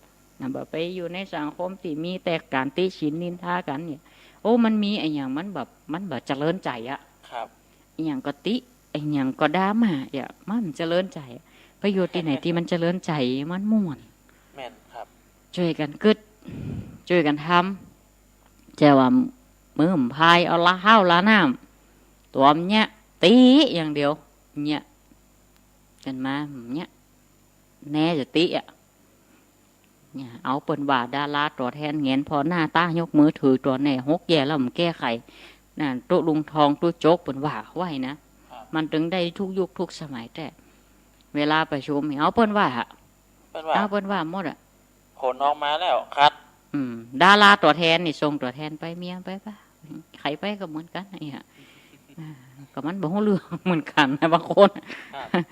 แบบไปอยู่ในสังคมที่มีแต่การติฉินนินทากันเนี่ยโอ้มันมีไอ้อย่างมันแบบเจริญใจครับไอ้อย่างก็ติไอ้อย่างก็ด่ามามันเจริญใจประโยชน์ที่ไหนที่มันเจริญใจมันม่วนแม่นครับช่วยกันกึดช่วยกันทำแต่ว่ามือพายเอาละห้าวละน้ำตัวมันเนี่ยตีอย่างเดียวเนี่ยกันมาเนี่ยแน่จะติเนี่ยเอาเปิ่นว่าดาราตัวแทนเงินพอหน้าตายกมือถือตัวแน่หกแย่แล้วมันแก้ไขนั่นตุลุงทองตุโจกเปิ่นว่าไว้นะมันถึงได้ทุกยุคทุกสมัยแต่เวลาประชุมเอาเปิ่นว่าเอาเปิ่นว่าหมดผลออกมาแล้วครับดาราตัวแทนนี่ส่งตัวแทนไปเมียไปป่ะใครไปก็เหมือนกันเนี่ย ก็มันบ่ฮู้เรื่องเหมือนกันนะบางคน ครับ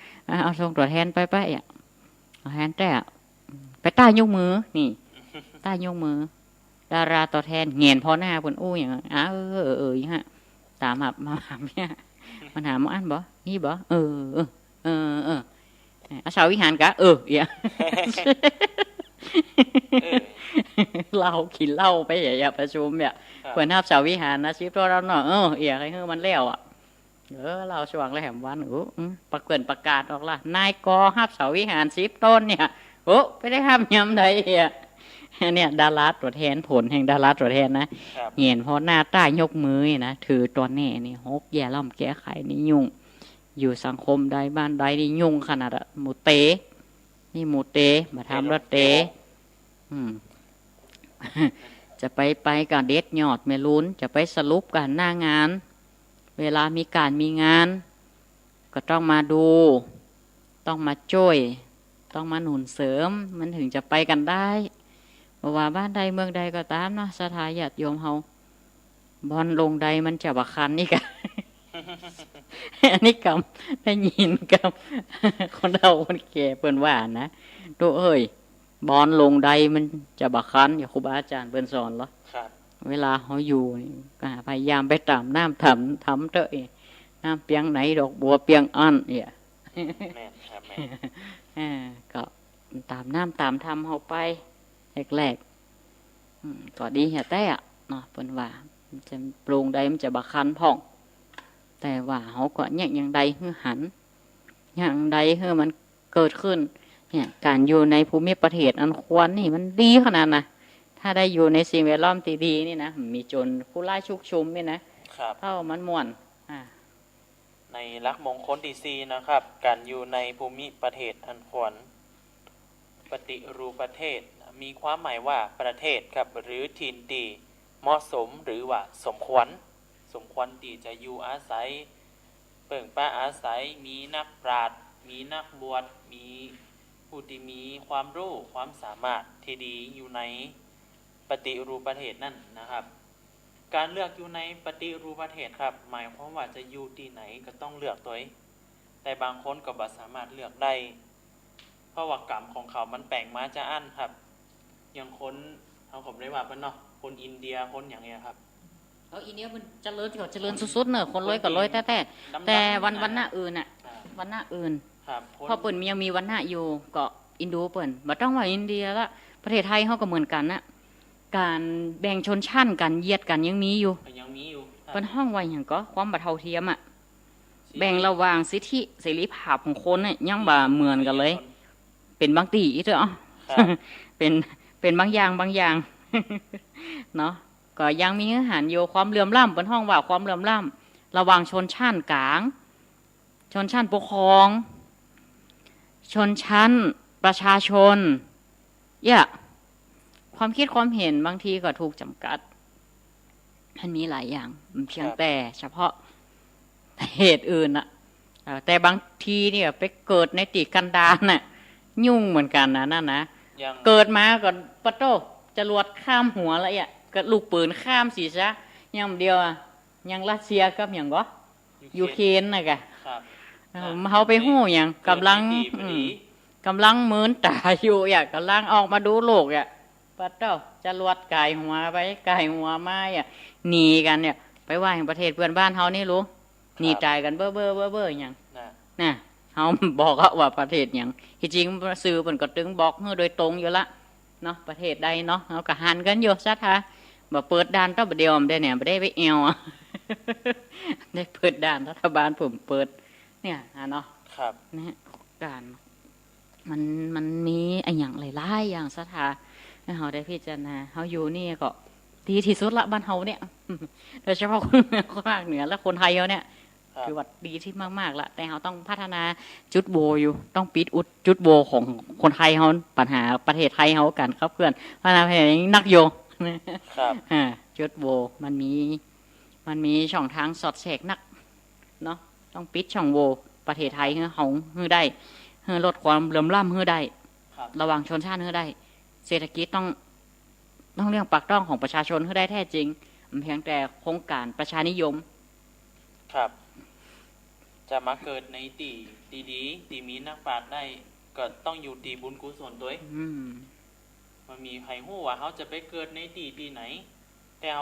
เอาส่งตัวแทนไปอ่ะตัวแทนแต่ไปต้ายกมือนี่ต้ายกมือ ดาราตัวแทนเงียนพอหน้าเพิ่นอู้อย่างอย่างฮะตามหับมาหาเนี่ยมันหามาอันบ่นี่บ่อาชาววิหารกะเอีย เรากินเหล้าไปอย่าประชุมเนี่ยเพื่อนนับชาววิหารนะชิปตัวเราเนาะเอียให้มันเลี้ยวอ่ะเราช่วงแล้วแหมวันประกวดประกาศออกละนายกอฮับชาววิหารชิปต้นเนี่ยไปได้ห้ามยำใดเอียเนี่ยดาราตัวแทนผลแห่งดาราตัวแทนนะเห็นเพราะหน้าใต้ยกมือนะถือตัวแน่นี่ฮกแย่ล่ำแก้ไขนี่ยุ่งอยู่สังคมใดบ้านใดนี่ยุ่งขนาดหมูเตนี่หมูเตมาทำรถเตจะไปกับเด็ดยอดไม่ลุ้นจะไปสรุปกันหน้างานเวลามีการมีงานก็ต้องมาดูต้องมาช่วยต้องมาหนุนเสริมมันถึงจะไปกันได้ว่าบ้านใดเมืองใดก็ตามเนาะสถาญาติโยมเฮาบอลลงใดมันจะบักคันนี่กัน อันนี้กำได้ยินกำคนเราคนแก่เปิ้นว่านะดูบอลลงใดมันจะบักคันอย่าครูบาอาจารย์เปิ้นสอนเหรอเวลาเขาอยู่ก็พยายามไปตามน้ำทำเตอะน้ำเปียงไหนดอกบัวเปียงอันเนี่ยแม่ครับแม่ก็ตามน้ำตามทำเขาไปแรกก็ดีเหี้ยแต่เนาะเปิ้นว่ามันจะปรุงใดมันจะบักคันพ่องแต่ว่าเขาก็อย่างใดคือหันอย่างใดคือมันเกิดขึ้นเนี่ยการอยู่ในภูมิประเทศอันควรนี่มันดีขนาดนะถ้าได้อยู่ในสิ่งแวดล้อมที่ดีนี่นะมีจนผู้ไล่ชุกชุมนี่นะเท่ามันม่วนในลักมงคลที่สี่นะครับการอยู่ในภูมิประเทศอันควรปฏิรูปประเทศมีความหมายว่าประเทศครับหรือถิ่นที่เหมาะสมหรือว่าสมควรที่จะอยู่อาศัยเปิ่งป้าอาศัยมีนักปราชญ์มีนักบวชมีผู้ที่มีความรู้ความสามารถที่ดีอยู่ในปฏิรูปประเทศนั่นนะครับการเลือกอยู่ในปฏิรูปประเทศครับหมายความว่าจะอยู่ที่ไหนก็ต้องเลือกตัวเองแต่บางคนก็บ่สามารถเลือกได้เพราะว่ากรรมของเขามันแบ่งมาจะอั้นครับอย่างคนเอาผมได้ว่าเพิ่นเนาะคนอินเดียคนอย่างเงี้ยครับอินเดียมันเจริญสุดๆเนอะคนรวยก็รวยแต่วันหน้าอื่นน่ะวันหน้าอื่นพอเปิ่นยังมีวันหน้าอยู่ก็อินโดเปิ่นบ่ต้องว่าอินเดียละประเทศไทยเฮาก็เหมือนกันนะการแบ่งชนชั้นกันเหยียดกันยังมีอยู่เปิ้นห้องไว้หยังก็ความบ่เท่าเทียมแบ่งระหว่างสิทธิเสรีภาพของคนเนี่ยยังบ่เหมือนกันเลยเป็นบางตีอีเถอะเป็นบางอย่างเนาะก็ยังมีอาหารโยความเหลื่อมล้ำบนห้องว่าความเหลื่อมล้ำระหว่างชนชั้นกลางชนชั้นปกครองชนชั้นประชาชนความคิดความเห็นบางทีก็ถูกจำกัดมันมีหลายอย่างเพียงแต่เฉพาะเหตุอื่นแต่บางทีเนี่ยไปเกิดในติกันดารน่ะยุ่งเหมือนกันนะนั่นนะเกิดมาก่อนปะโต้จรวดข้ามหัวแล้วก็ลูกปืนข้ามสิซะอย่างเดียวยังรัสเซียกับอย่างก็ยูเครนน่ะกะเขาไปหู้อย่างกำลังเหมือนตาอยู่กำลังออกมาดูโลกปะโต้จรวดไก่หัวไปไก่หัวมาหนีกันเนี่ยไปว่าอย่างประเทศเพื่อนบ้านเขานี่รู้หนีตายกันเบ้ออย่างน่ะเขาบอกว่าประเทศอย่างที่จริงสื่อเป็นก็ตึงบอกโดยตรงอยู่ละเนาะประเทศใดเนาะเขากะหันกันอยู่ซะท่าบ่เปิดด่านต้องเดียวได้เนี่ยไม่ได้ไปเอวได้เปิดด่านรัฐบาลผมเปิดเนี่ยเนาะครับนี่การมันมีไอ้อย่างหลายๆอย่างซะท่าให้เขาได้พิจารณาเขาอยู่นี่ก็ดีที่สุดละบ้านเขาเนี่ยโดยเฉพาะคนภาคเหนือและคนไทยเขาเนี่ยคือว่าดีที่มากๆละแต่เขาต้องพัฒนาจุดโบอยู่ต้องปิดอุดจุดโบของคนไทยเขาปัญหาประเทศไทยเขากันครับเพื่อนพัฒนาประเทศนี้นักโยครับจุดโบมันมีช่องทางสอดแทรกนักเนาะต้องปิดช่องโบประเทศไทยเขาให้ได้ให้ลดความเหลื่อมล้ำให้ได้ระวังชนชาติให้ได้เศรษฐกิจต้องเรื่องปากต้องของประชาชนให้ได้แท้จริงเพียงแต่โครงการประชานิยม ครับ จะมาเกิดในตีดีๆตีมีนักปราชญ์ได้ก็ต้องอยู่ตีบุญกุศลตัวเอง อืม มันมีใครฮู้ว่าเขาจะไปเกิดในตีไหน แต่เ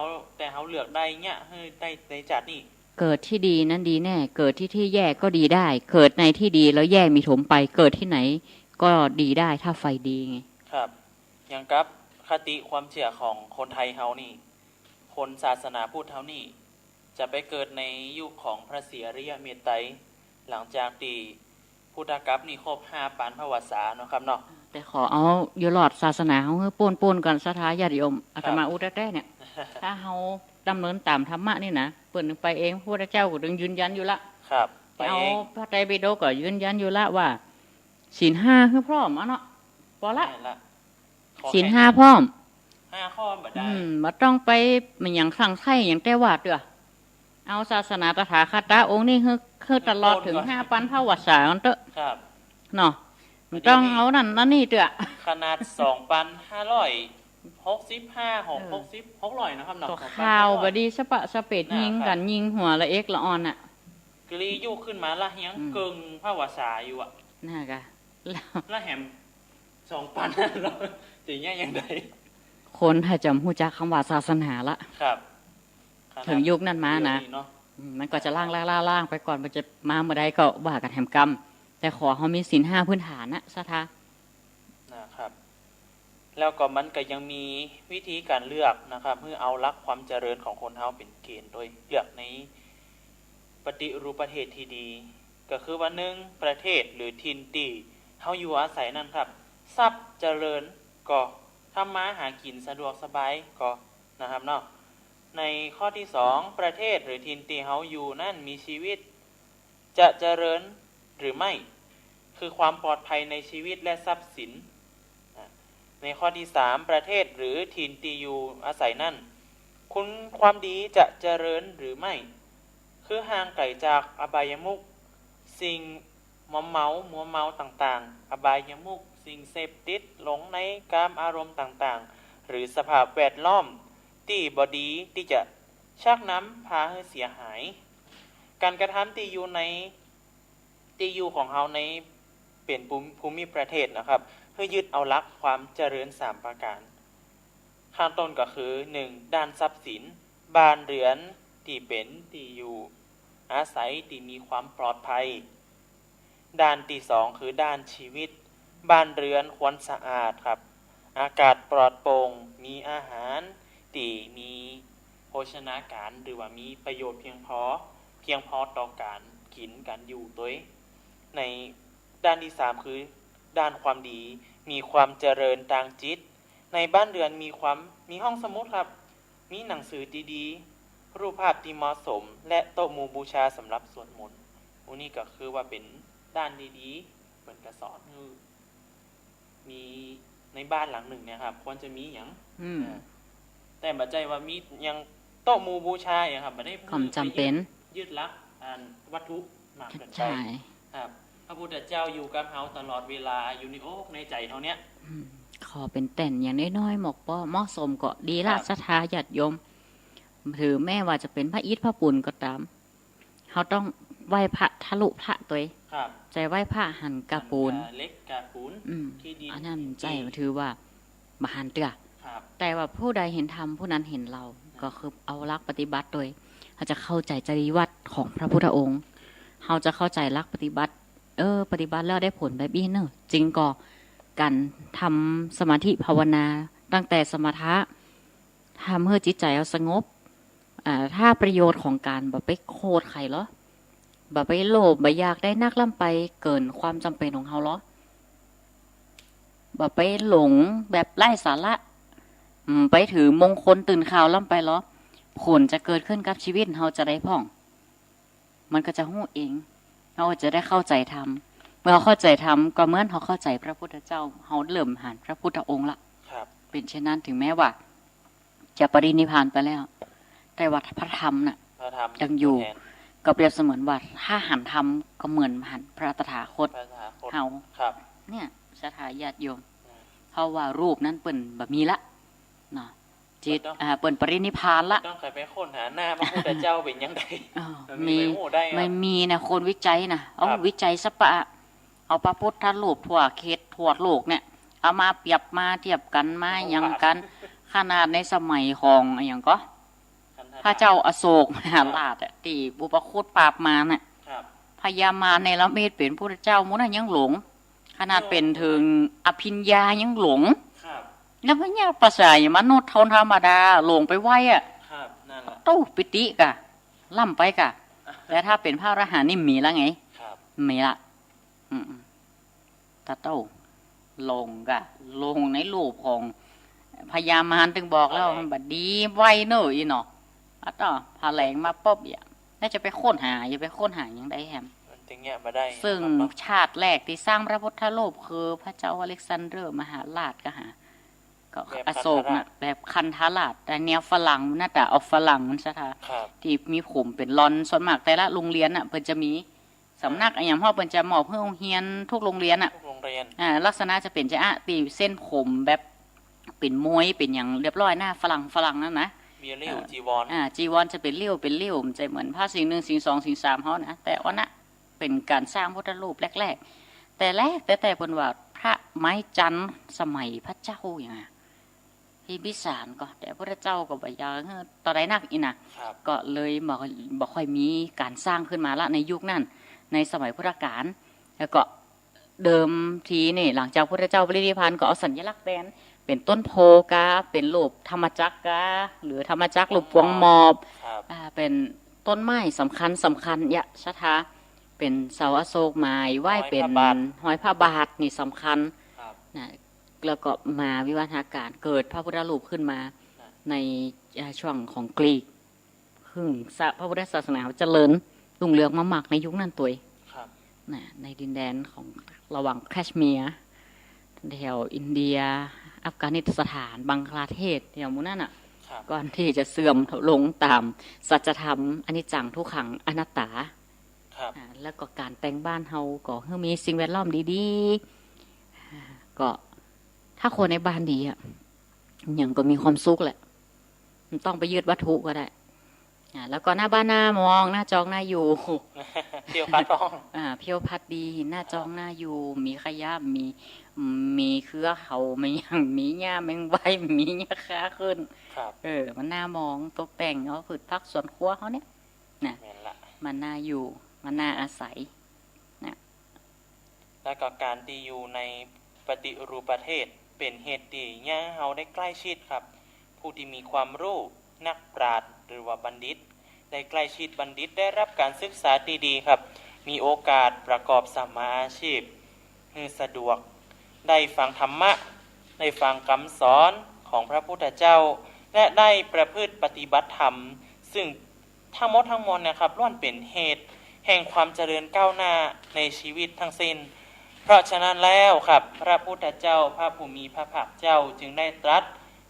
ขาเลือกได้เนี่ยให้ได้ในจัดนี่ เกิดที่ดีนั้นดีแน่ เกิดที่แย่ก็ดีได้ เกิดในที่ดีแล้วแย่มีถมไป เกิดที่ไหนก็ดีได้ถ้าไฟดีไง ครับอย่างกับคติความเชื่อของคนไทยเฮานี่ คนศาสนาพุทธเฮานี่ จะไปเกิดในยุคของพระศรีอริยเมตไตรหลังจากที่พุทธกัปนี่ครบ5 ปานพระวรรษาเนาะครับเนาะ แต่ขอเอาอยู่หลอดศาสนาเขาให้ป้นๆกันสถาญาติโยมอาตมาอุตแต้เนี่ย ถ้าเขาดำเนินตามธรรมะนี่นะเปิดไปเองพระพุทธเจ้าก็ดึงยืนยันอยู่ละ ครับไป เอา เอง พระไตรปิฎกก็ยืนยันอยู่ละว่าศีลห้าคือพร้อมอ่ะเนาะพอละ นั่นละขอ ศีล แค่ ห้าพร้อม 5 ข้อบ่ได้ มาต้องไปมันอย่างสั่งไข่อย่างแต่ว่าเด้อเอาศาสนาตถาคตองค์นี่คือตลอดถึง5 ปันพระวรรษามันเตอะ ครับ เนาะมันต้องเอานั่นนี่เด้อ ขนาด 2,565 นะครับเนาะ ก็ข่าวบดีสปะสเปดยิงกันยิงหัวละเอกละออนอ่ะ กรียุขึ้นมาละยังเกิงพระวรรษาอยู่อ่ะ น่ากะแล้ว ละแหม2,000เราจะแย่ยังไง คนถ้าจำหูจักคำว่าศาสนาละ ครับขนาด ถึงยุคนั้นมานะ เดี๋ยวเนาะ มันก็จะล่างไปก่อนมันจะมาเมื่อใดก็ว่ากันแหมกรรม แต่ขอเขามีศีลห้าพื้นฐานนะสะทา นะครับ แล้วก็มันก็ยังมีวิธีการเลือกนะครับเพื่อเอาลักความเจริญของคนเฮาเป็นเกณฑ์โดยเลือกในปฏิรูปประเทศที่ดี ก็คือว่า1ประเทศหรือถิ่นที่เฮาอยู่อาศัยนั่นครับทรัพย์เจริญก็ทำมาหากินสะดวกสบายก็นะครับเนาะในข้อที่2ประเทศหรือถิ่นที่เฮาอยู่นั่นมีชีวิตจะเจริญหรือไม่ คือความปลอดภัยในชีวิตและทรัพย์สิน ในข้อที่3ประเทศหรือถิ่นที่อยู่อาศัยนั่นคุณความดีจะเจริญหรือไม่ คือห่างไกลจากอบายมุขสิ่งมัวเมาต่างๆอบายมุขสิ่งเสพติดหลงในกามอารมณ์ต่างๆหรือสภาพแวดล้อมที่บดีที่จะชักน้ำพาให้เสียหาย การกระทำที่อยู่ของเฮาในเป็นภูมิประเทศนะครับเพื่อยึดเอาหลักความเจริญ3ประการข้างต้นก็คือ1ด้านทรัพย์สินบ้านเรือนที่เป็นที่อยู่อาศัยที่มีความปลอดภัยด้านที่2คือด้านชีวิตบ้านเรือนควรสะอาดครับอากาศปลอดโปร่งมีอาหารที่มีโภชนาการหรือว่ามีประโยชน์เพียงพอต่อการกินการอยู่ตัวในด้านที่3คือด้านความดีมีความเจริญทางจิตในบ้านเรือนมีห้องสมุดครับมีหนังสือดีๆรูปภาพที่เหมาะสมและโต๊ะหมู่บูชาสำหรับสวดมนต์อันนี้ก็คือว่าเป็นด้านดีๆเหมือนกระสอนมีในบ้านหลังหนึ่งเนี่ยครับควรจะมีอย่างแต่บัจจัยว่ามีอย่างโต๊ะหมู่บูชาอย่างครับไม่ได้ ความจำเป็น ยึดลักวัตถุมากเกินไป ใช่ ครับพระพุทธเจ้าอยู่กับเฮาตลอดเวลาอยู่ในอกในใจเท่าเนี้ย ขอเป็นแต่นอย่างน้อยๆหมกป้อเหมาะสมก็ดีละสถาญาติโยมถือแม่ว่าจะเป็นพระอิฐพระปุ่นก็ตามเขาต้องไหว้พระทะลุพระตัวเอง ครับ ใจไหว้พระหันกระปูน เล็กกาปูนที่ดิน อันนั้นใจถือว่ามาหันเตือ ครับ แต่ว่าผู้ใดเห็นธรรมผู้นั้นเห็นเรา ก็คือเอาลักปฏิบัติโดยเขาจะเข้าใจจริยวัตรของพระพุทธองค์เขาจะเข้าใจลักปฏิบัติปฏิบัติแล้วได้ผลแบบนี้เนอะจริงก็การทำสมาธิภาวนาตั้งแต่สมถะทำเพื่อจิตใจเอาสงบถ้าประโยชน์ของการแบบไปโคตรไข่เหรอแบบไปโลภแบบอยากได้นักล่ำไปเกินความจำเป็นของเขาเหรอแบบไปหลงแบบไร้สาระไปถือมงคลตื่นข่าวล่ำไปเหรอผลจะเกิดขึ้นกับชีวิตเขาจะได้พ่องมันก็จะหู้เองเขาจะได้เข้าใจธรรมเมื่อเขาเข้าใจธรรมก็เหมือนเขาเข้าใจพระพุทธเจ้าเขาเริ่มหันพระพุทธองค์ละ ครับ เป็นเช่นนั้นถึงแม้ว่าจะปรินิพพานไปแล้วแต่ว่าพระธรรมน่ะ พระธรรม ยังอยู่ แทน ก็เปรียบเสมือนว่าถ้าหันธรรมก็เหมือนหันพระตถาคต พระสาคต เฮา ครับ เนี่ยสถาญาติโยมเพราะว่ารูปนั้นเปิ่นแบบมีละเนาะจ จิตเปิ่นปรินิพพานละต้องใครไปค้นหาหน้าพระพุทธเจ้าเป็นยังไงมี ไม่มีนะคนวิจัยนะเอาวิจัยสปะเอาพระพุทธรูปทั่วเขตทั่วโลกเนี่ยเอามาเปรียบมาเทียบกันมาอย่างกันขนาดในสมัยของอย่างก็พระเจ้าอโศกมหาราชตีบุปโคตปราบมาเนี่ยพญามารในละเมศเป็นพระเจ้ามุน่ะยังหลงขนาดเป็นถึงอภิญญายังหลงแล้วพญาภาษาอย่างมนุษย์ธรรมดาหลงไปไหวตู้ปิติกะล่ำไปกะแต่ถ้าเป็นพระอรหันต์นี่มีแล้วไงมีละตาเต้าลงกะลงในรูปของพญามารถึงบอกแล้วบัดดีไวเนอะอีเนาะอ่ะต่อพาแหลงมาป๊อบอย่างน่าจะไปค้นหาอย่าไปค้นหาอย่างใดแฮมซึ่งชาติแรกที่สร้างพระพุทธรูปคือพระเจ้าอเล็กซานเดอร์มหาราชก็หาก็อโศกน่ะแบบคันธาราชแต่แนวฝรั่งน่าจะเอาฝรั่งมันซะท่าที่มีผมเป็นลอนส่วนมากแต่ละโรงเรียนอ่ะเพิ่นจะมีสำนักอย่างพ่อเพิ่นจะมอบเพื่อโรงเรียนทุกโรงเรียนอ่ะลักษณะจะเป็นจะตีเส้นผมแบบเป็นมวยเป็นอย่างเรียบร้อยหน้าฝรั่งนั่นนะมีเลี้ยวจีวรจีวรจะเป็นเลี้ยวมันจะเหมือนผ้าสิ่งหนึ่งสิ่งสองสิ่งสามเขานะแต่ว่านะเป็นการสร้างพุทธรูปแรกๆแต่เพิ่นว่าพระไม้จันทร์สมัยพระเจ้าอย่างไงที่พิสารก็แต่พระเจ้าก็บ่ยางต่อได้นักอีนะก็เลยบ่ค่อยมีการสร้างขึ้นมาละในยุคนั้นในสมัยพุทธกาลแล้วก็เดิมทีนี่หลังจากพระเจ้าปรินิพพานก็เอาสัญลักษณ์แดนเป็นต้นโพกาเป็นรูปธรรมจักรกาหรือธรรมจักรรูปพวงมอบเป็นต้นไม้สำคัญยะชะทาเป็นเสาอโศกไม้ไหว้เป็นห้อยพระบาทนี่สำคัญนะแล้วก็มาวิวัฒนาการเกิดพระพุทธรูปขึ้นมาในช่วงของกรีกพระพุทธศาสนาเจริญรุ่งเรืองมากๆในยุคนั้นตัวนะในดินแดนของระหว่างแคชเมียร์แถวอินเดียอัฟกานิสถานบังคลาเทศแถวมุนั่นอ่ะก่อนที่จะเสื่อมลงตามสัจธรรมอนิจจังทุกขังอนัตตาแล้วก็การแต่งบ้านเฮาก็เพื่อมีสิ่งแวดล้อมดีๆก็ถ้าคนในบ้านดีอ่ะอย่างก็มีความสุขแหละมันต้องไปยึดวัตถุก็ได้แล้วก็หน้าบ้านหน้ามองหน้าจองหน้าอยู่เพียวพัดร้องเพียวพัดดีหน้าจองหน้าอยู่มีขยะมีเครือเขาไม่ยังมีหญ้าแมงไว้มีหญ้าค้าขึ้นมันน่ามองตกแต่งเขาผืดพักสวนครัวเขาเนี่ยนะมันน่าอยู่มันน่าอาศัยนะแล้วก็การที่อยู่ในปฏิรูปประเทศเป็นเหตุที่ย่าเฮาได้ใกล้ชิดครับผู้ที่มีความรู้นักปราชญ์หรือว่าบัณฑิตได้ใกล้ชิดบัณฑิตได้รับการศึกษาดีๆครับมีโอกาสประกอบสัมมาอาชีพให้สะดวกได้ฟังธรรมะได้ฟังคำสอนของพระพุทธเจ้าและได้ประพฤติปฏิบัติธรรมซึ่งทั้งหมดนะครับล้วนเป็นเหตุแห่งความเจริญก้าวหน้าในชีวิตทั้งสิ้นเพราะฉะนั้นแล้วครับพระพุทธเจ้าพระผู้มีพระภาคเจ้าจึงได้ตรัส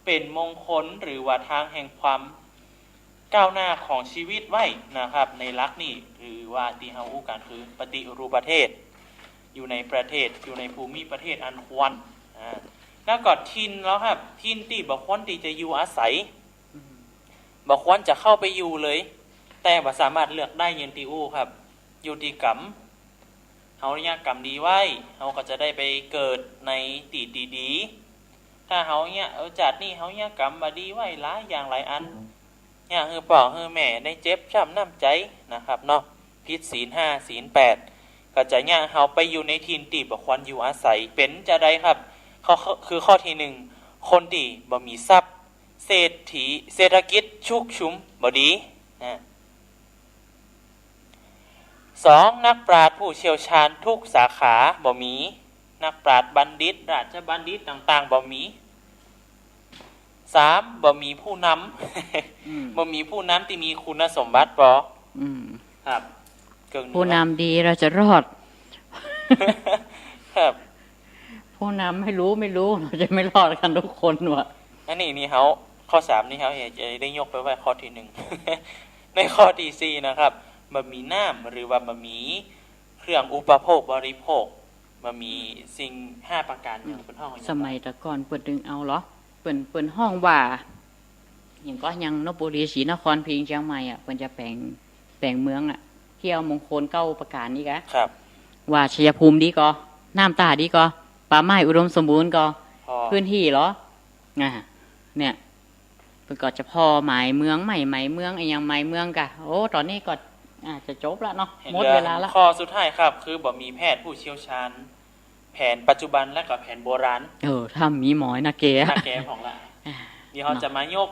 เป็นมงคลหรือว่าทางแห่งความก้าวหน้าของชีวิตไว้นะครับในหลักนี้หรือว่าที่เฮาอู้กันคือปฏิรูปประเทศอยู่ในประเทศอยู่ในภูมิประเทศอันควรแล้วก็ทินแล้วครับทินที่บ่ควรที่จะอยู่อาศัยบ่ควรจะเข้าไปอยู่เลยแต่บ่สามารถเลือกได้ยันติอู้ครับอยู่ที่กรรมเฮาเนี่ยกรรมดีไว้เฮาก็จะได้ไปเกิดในที่ดีๆถ้าเฮาเนี่ยจัดนี่เฮาเนี่ยกรรมบ่ดีไว้หลายอย่างหลายอันอย่างคือพ่อคือแม่ได้เจ็บช้ำน้ำใจนะครับเนาะผิดศีล5ศีล8ก็จะเนี่ยเฮาไปอยู่ในถิ่นที่บ่ควรอยู่อาศัยเป็นจะได้ครับคือข้อที่1คนที่บ่มีทรัพย์เศรษฐกิจชุกชุมบ่ดีนะ2นักปราชญ์ผู้เชี่ยวชาญทุกสาขาบ่มีนักปราชญ์บัณฑิตราชบัณฑิตต่างๆบ่มี3บ่มีผู้นำบ่มีผู้นำที่มีคุณสมบัติบ่ครับผู้นำดีเราจะรอดครับผู้นำไม่รู้เราจะไม่รอดกันทุกคนว่ะอันนี้เฮาข้อ3นี่เฮาจะได้ยกไปไว้ข้อที่1ในข้อที่4นะครับบ่มีน้ำหรือว่าบ่มีเครื่องอุปโภคบริโภคบ่มีสิ่ง5ประการอย่างเป็นห้องสมัยแต่ก่อนเปิดดึงเอาเหรอเปิ่นห้องว่า อย่างก็ยังลพบุรีศรีนครพิงค์เชียงใหม่อ่ะเพิ่นจะแปลงเมืองอ่ะเที่ยวมงคลเก้าประการนี่กะ ครับ ว่าชัยภูมิดีก็น้ำตาดีก็ป่าไม้อุดมสมบูรณ์ก็ พอ พื้นที่เหรอเนี่ยเพิ่นก็จะพอหมายเมืองใหม่หมายเมืองไอ้ยังหมายเมืองกะโอ้ตอนนี้ก็จะจบแล้วเนาะหมดเวลาละ ข้อสุดท้ายครับ คือบ่มีแพทย์ผู้เชี่ยวชาญ แผนปัจจุบันและก็แผนโบราณ ถ้ามีหมอยนะเก๋ หน้าแก้ของละนี่เขาจะมายก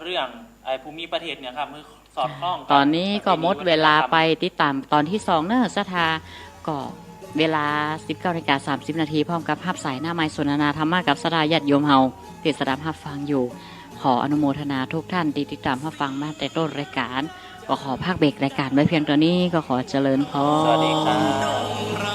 เรื่องไอ้ภูมิประเทศเนี่ยครับมือสอดคล้องกับ ตอนนี้ก็หมดเวลาไปติดตามตอนที่2เนอะสถาก็เวลา 19:30 นาทีพร้อมกับภาพสายหน้าไม้สนทนาธรรมะกับสดาญาติโยมเฮาที่สดับรับฟังอยู่ ขออนุโมทนาทุกท่านที่ติดตามรับฟังมาแต่ต้นรายการ ก็ขอภาคเบรกรายการไว้เพียงตัวนี้ก็ขอเจริญพร สวัสดีครับ